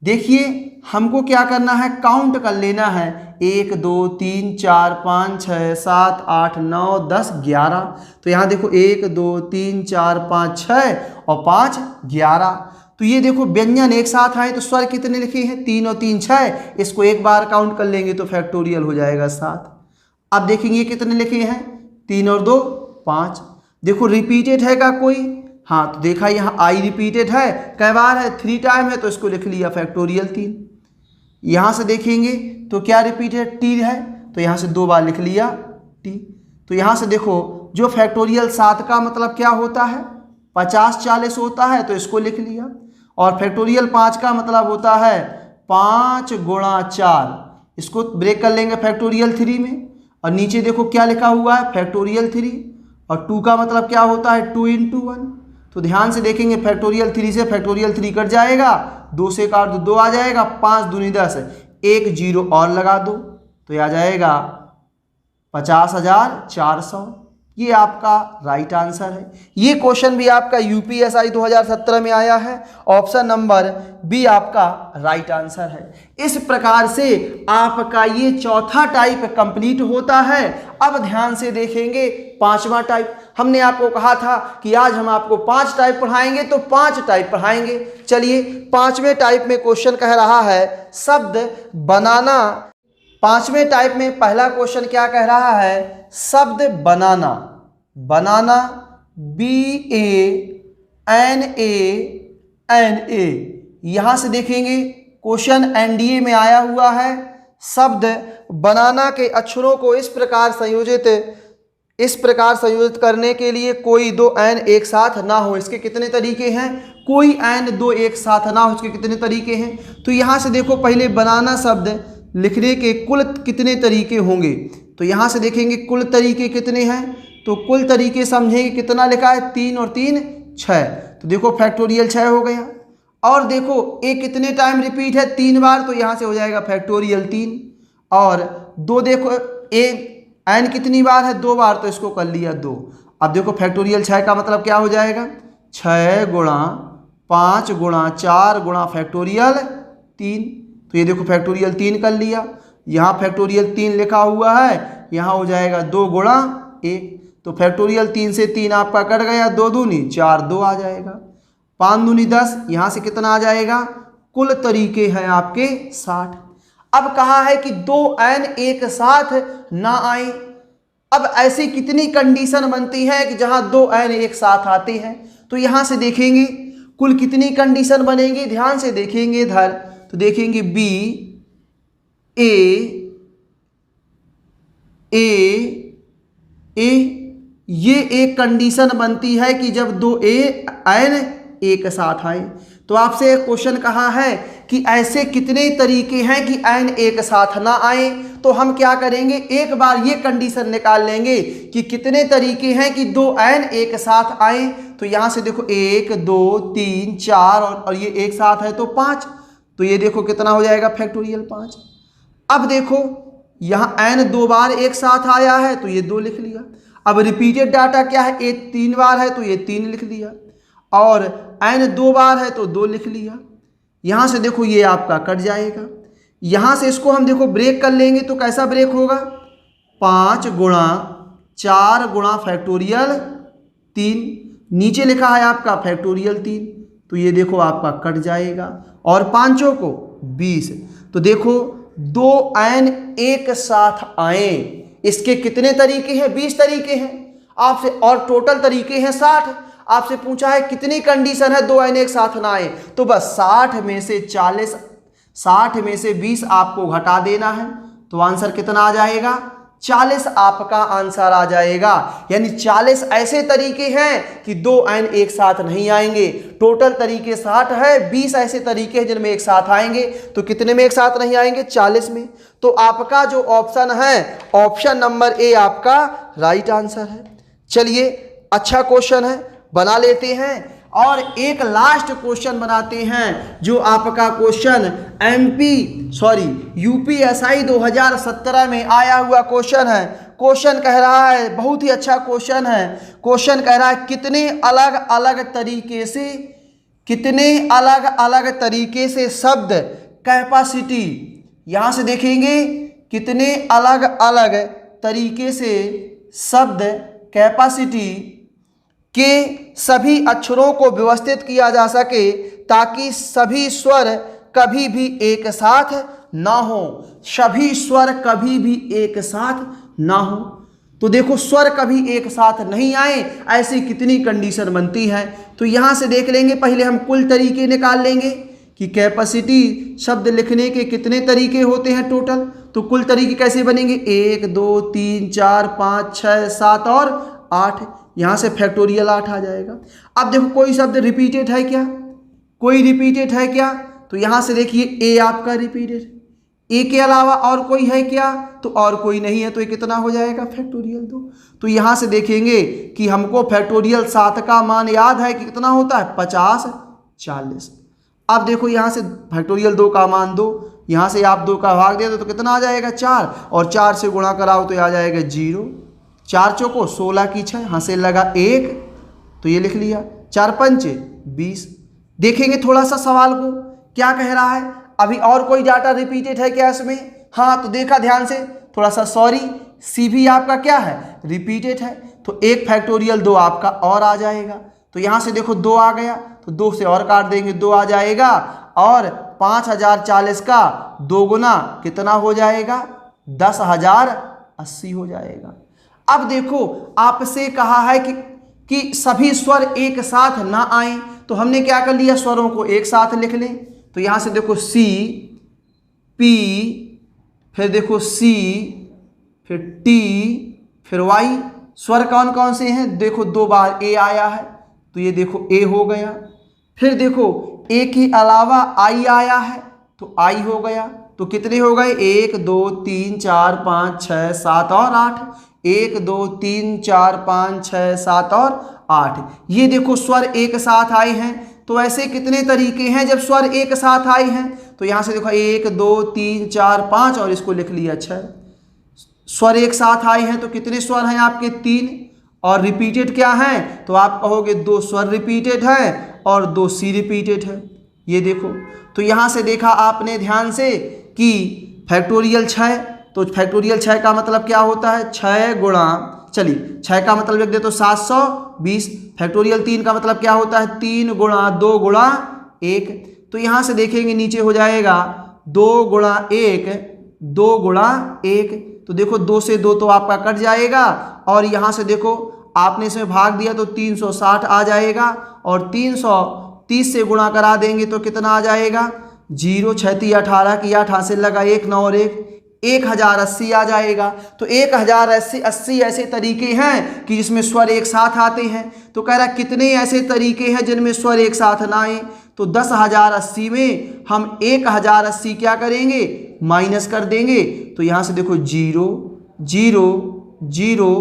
देखिए हमको क्या करना है? काउंट कर लेना है। 1 2 3 4 5 6 7 8 9 10 11। तो यहाँ देखो 1 2 3 4 5 6 और 5 11। तो ये देखो व्यंजन एक साथ आए तो स्वर कितने लिखे हैं? 3 और 3 6। इसको एक बार काउंट कर लेंगे तो फैक्टोरियल हो जाएगा 7। अब देखेंगे कितने लिखे हैं? 3 और 2 5। देखो रिपीटेड है का कोई? हाँ, तो देखा यहाँ आई रिपीटेड है, कई बार है? 3 टाइम है, तो इसको लिख लिया फैक्टोरियल 3। यहाँ से देखेंगे तो क्या रिपीटेड? टी है, तो यहाँ से 2 बार लिख लिया टी। तो यहाँ से देखो जो फैक्टोरियल 7 का मतलब क्या होता है? 50 40 होता है, तो इसको लिख लिया। और फैक्टोरियल 5 का मतलब होता है 5 गुणा 4, इसको ब्रेक कर लेंगे फैक्टोरियल 3 में। और नीचे देखो क्या लिखा हुआ है? फैक्टोरियल 3। और 2 का मतलब क्या होता है? 2 × 1। तो ध्यान से देखेंगे फैक्टोरियल 3 से फैक्टोरियल 3 कट जाएगा, 2 से काट दो 2 आ जाएगा, 5 दूनी 10, 1 0 और लगा दो तो आ जाएगा 50,400। ये आपका राइट आंसर है। ये क्वेश्चन भी आपका यूपीएसआई 2017 में आया है। ऑप्शन नंबर बी आपका राइट आंसर है। इस प्रकार से आपका ये चौथा टाइप कंप्लीट होता है। अब ध्यान से देखेंगे 5वां टाइप। हमने आपको कहा था कि आज हम आपको 5 टाइप पढ़ाएंगे, तो 5 टाइप पढ़ाएंगे। चलिए 5वें टाइप में क्वेश्चन कह रहा है शब्द बनाना। 5वें टाइप में पहला क्वेश्चन क्या कह रहा है? शब्द बनाना। बनाना BANA। यहां से देखेंगे क्वेश्चन एनडीए में आया हुआ है। शब्द बनाना के अक्षरों को इस प्रकार संयोजित करने के लिए कोई 2 एन एक साथ ना हो। इसके कितने तरीके हैं? कोई एन 2 एक साथ ना हो, इसके कितने तरीके हैं? तो यहां से देखो पहले बनाना शब्द लिखने के कुल कितने तरीके होंगे। तो यहाँ से देखेंगे कुल तरीके कितने हैं, तो कुल तरीके समझेंगे कितना लिखा है 3 और 3 6। तो देखो फैक्टोरियल 6 हो गया। और देखो ए कितने टाइम रिपीट है 3 बार, तो यहाँ से हो जाएगा फैक्टोरियल 3। और 2 देखो ए एन कितनी बार है 2 बार, तो इसको कर लिया 2। अब देखो फैक्टोरियल 6 का मतलब क्या हो जाएगा 6 गुणा 5 गुणा 4 गुणा फैक्टोरियल 3। तो ये देखो फैक्टोरियल 3 कर लिया। यहाँ फैक्टोरियल 3 लिखा हुआ है, यहाँ हो जाएगा 2 गुणा 1। तो फैक्टोरियल 3 से 3 आपका कट गया, 2 दूनी 4 2 आ जाएगा, 5 दूनी 10। यहाँ से कितना आ जाएगा, कुल तरीके हैं आपके 60। अब कहा है कि 2n एक साथ ना आए। अब ऐसी कितनी कंडीशन बनती है कि जहां 2n एक साथ आते हैं। तो यहां से देखेंगे कुल कितनी कंडीशन बनेंगी, ध्यान से देखेंगे इधर। तो देखेंगे बी ए ये एक कंडीशन बनती है कि जब 2n एक साथ आए। तो आपसे एक क्वेश्चन कहा है कि ऐसे कितने तरीके हैं कि n एक साथ ना आए। तो हम क्या करेंगे, एक बार ये कंडीशन निकाल लेंगे कि कितने तरीके हैं कि 2n एक साथ आए। तो यहाँ से देखो 1 2 3 4 और ये एक साथ है तो 5। तो ये देखो कितना हो जाएगा फैक्टोरियल 5। अब देखो यहाँ n 2 बार एक साथ आया है तो ये 2 लिख लिया। अब रिपीटेड डाटा क्या है, ए 3 बार है तो ये 3 लिख लिया, और n 2 बार है तो 2 लिख लिया। यहाँ से देखो ये आपका कट जाएगा। यहाँ से इसको हम देखो ब्रेक कर लेंगे तो कैसा ब्रेक होगा, 5 गुणा 4 गुणा फैक्टोरियल 3, नीचे लिखा है आपका फैक्टोरियल 3। तो ये देखो आपका कट जाएगा, और 5 को 20। तो देखो 2n एक साथ आए, इसके कितने तरीके हैं, 20 तरीके हैं आपसे, और टोटल तरीके हैं 60। आपसे पूछा है कितनी कंडीशन है 2n एक साथ ना आए। तो बस 60 में से 20 आपको घटा देना है। तो आंसर कितना आ जाएगा, 40 आपका आंसर आ जाएगा। यानी 40 ऐसे तरीके हैं कि 2n एक साथ नहीं आएंगे। टोटल तरीके 60 है, 20 ऐसे तरीके हैं जिनमें एक साथ आएंगे। तो कितने में एक साथ नहीं आएंगे, 40 में। तो आपका जो ऑप्शन है, ऑप्शन नंबर ए आपका राइट आंसर है। चलिए अच्छा क्वेश्चन है, बना लेते हैं। और एक लास्ट क्वेश्चन बनाते हैं, जो आपका क्वेश्चन यूपीएसआई 2017 में आया हुआ क्वेश्चन है। क्वेश्चन कह रहा है, बहुत ही अच्छा क्वेश्चन है। क्वेश्चन कह रहा है कितने अलग अलग तरीके से शब्द कैपेसिटी, यहाँ से देखेंगे कितने अलग अलग तरीके से शब्द कैपेसिटी के सभी अक्षरों को व्यवस्थित किया जा सके ताकि सभी स्वर कभी भी एक साथ ना हो। सभी स्वर कभी भी एक साथ ना हो। तो देखो स्वर कभी एक साथ नहीं आए, ऐसी कितनी कंडीशन बनती है। तो यहाँ से देख लेंगे, पहले हम कुल तरीके निकाल लेंगे कि कैपेसिटी शब्द लिखने के कितने तरीके होते हैं टोटल। तो कुल तरीके कैसे बनेंगे, 1 2 3 4 5 6 7 और 8। यहाँ से फैक्टोरियल 8 आ जाएगा। अब देखो कोई शब्द रिपीटेड है क्या, कोई रिपीटेड है क्या। तो यहाँ से देखिए ए आपका रिपीटेड, ए के अलावा और कोई है क्या, तो और कोई नहीं है। तो ये कितना हो जाएगा, फैक्टोरियल 2। तो यहाँ से देखेंगे कि हमको फैक्टोरियल 7 का मान याद है कि कितना होता है, 50 40। अब देखो यहाँ से फैक्टोरियल 2 का मान 2, यहाँ से आप 2 का भाग दे दो तो कितना आ जाएगा 4, और 4 से गुणा कराओ तो आ जाएगा 0। 4 चौको 16 की 6, हाँ से लगा 1, तो ये लिख लिया। 4 पंचे 20। देखेंगे थोड़ा सा सवाल को क्या कह रहा है, अभी और कोई डाटा रिपीटेड है क्या इसमें। हाँ तो देखा ध्यान से, थोड़ा सा सॉरी, सी भी आपका क्या है, रिपीटेड है। तो 1 फैक्टोरियल 2 आपका और आ जाएगा। तो यहाँ से देखो 2 आ गया, तो 2 से और काट देंगे 2 आ जाएगा, और 5040 का 2 गुना कितना हो जाएगा, 10,080 हो जाएगा। अब देखो आपसे कहा है कि सभी स्वर एक साथ ना आए। तो हमने क्या कर लिया, स्वरों को एक साथ लिख लें। तो यहाँ से देखो सी पी, फिर देखो सी, फिर टी, फिर वाई। स्वर कौन कौन से हैं, देखो 2 बार ए आया है तो ये देखो ए हो गया। फिर देखो ए के अलावा आई आया है तो आई हो गया। तो तो कितने हो गए 1 2 3 4 5 6 7 और 8। 1 2 3 4 5 6 7 और 8। ये देखो स्वर एक साथ आए हैं। तो ऐसे कितने तरीके हैं जब स्वर एक साथ आए हैं? तो यहां से देखो 1 2 3 4 5 और इसको लिख लिया 6। स्वर एक साथ आए हैं तो कितने स्वर हैं आपके 3। और रिपीटेड क्या है? तो आप कहोगे 2 स्वर रिपीटेड हैं और 2 सी रिपीटेड है। ये देखो, तो यहां से देखा आपने ध्यान से कि फैक्टोरियल 6, तो फैक्टोरियल 6 का मतलब क्या होता है? 6 गुणा, चलिए 6 का मतलब लिख दे तो 720। फैक्टोरियल 3 का मतलब क्या होता है? 3 गुणा 2 गुणा 1। तो यहां से देखेंगे नीचे हो जाएगा 2 गुणा 1, 2 गुणा 1। तो देखो 2 से 2 तो आपका कट जाएगा और यहां से देखो आपने इसमें भाग दिया तो 360 आ जाएगा और 330 से गुणा करा देंगे तो कितना आ जाएगा? 0 6 3 18 की 8 हासिल लगा 1 9 और 1 1080 आ जाएगा। तो 1080 ऐसे तरीके हैं कि जिसमें स्वर एक साथ आते हैं। तो कह रहा कितने ऐसे तरीके हैं जिनमें स्वर एक साथ ना आए? तो 10,080 में हम 1080 क्या करेंगे? माइनस कर देंगे। तो यहां से देखो 0 0 0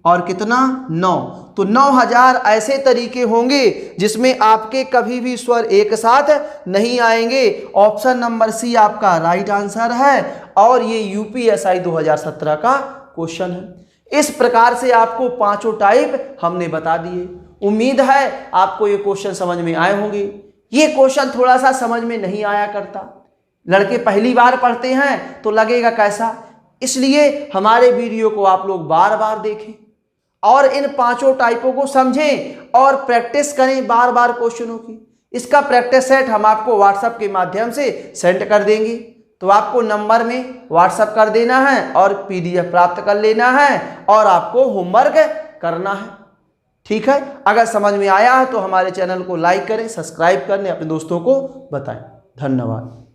और कितना 9। तो 9000 ऐसे तरीके होंगे जिसमें आपके कभी भी स्वर एक साथ नहीं आएंगे। ऑप्शन नंबर सी आपका राइट आंसर है और ये यूपीएसआई 2017 का क्वेश्चन है। इस प्रकार से आपको पांचों टाइप हमने बता दिए। उम्मीद है आपको ये क्वेश्चन समझ में आए होंगे। ये क्वेश्चन थोड़ा सा समझ में नहीं आया करता, लड़के पहली बार पढ़ते हैं तो लगेगा कैसा, इसलिए हमारे वीडियो को आप लोग बार बार देखें और इन पांचों टाइपों को समझें और प्रैक्टिस करें बार बार क्वेश्चनों की। इसका प्रैक्टिस सेट हम आपको व्हाट्सएप के माध्यम से सेंड कर देंगे। तो आपको नंबर में व्हाट्सएप कर देना है और पीडीएफ प्राप्त कर लेना है और आपको होमवर्क करना है। ठीक है, अगर समझ में आया है तो हमारे चैनल को लाइक करें, सब्सक्राइब करें, अपने दोस्तों को बताएं। धन्यवाद।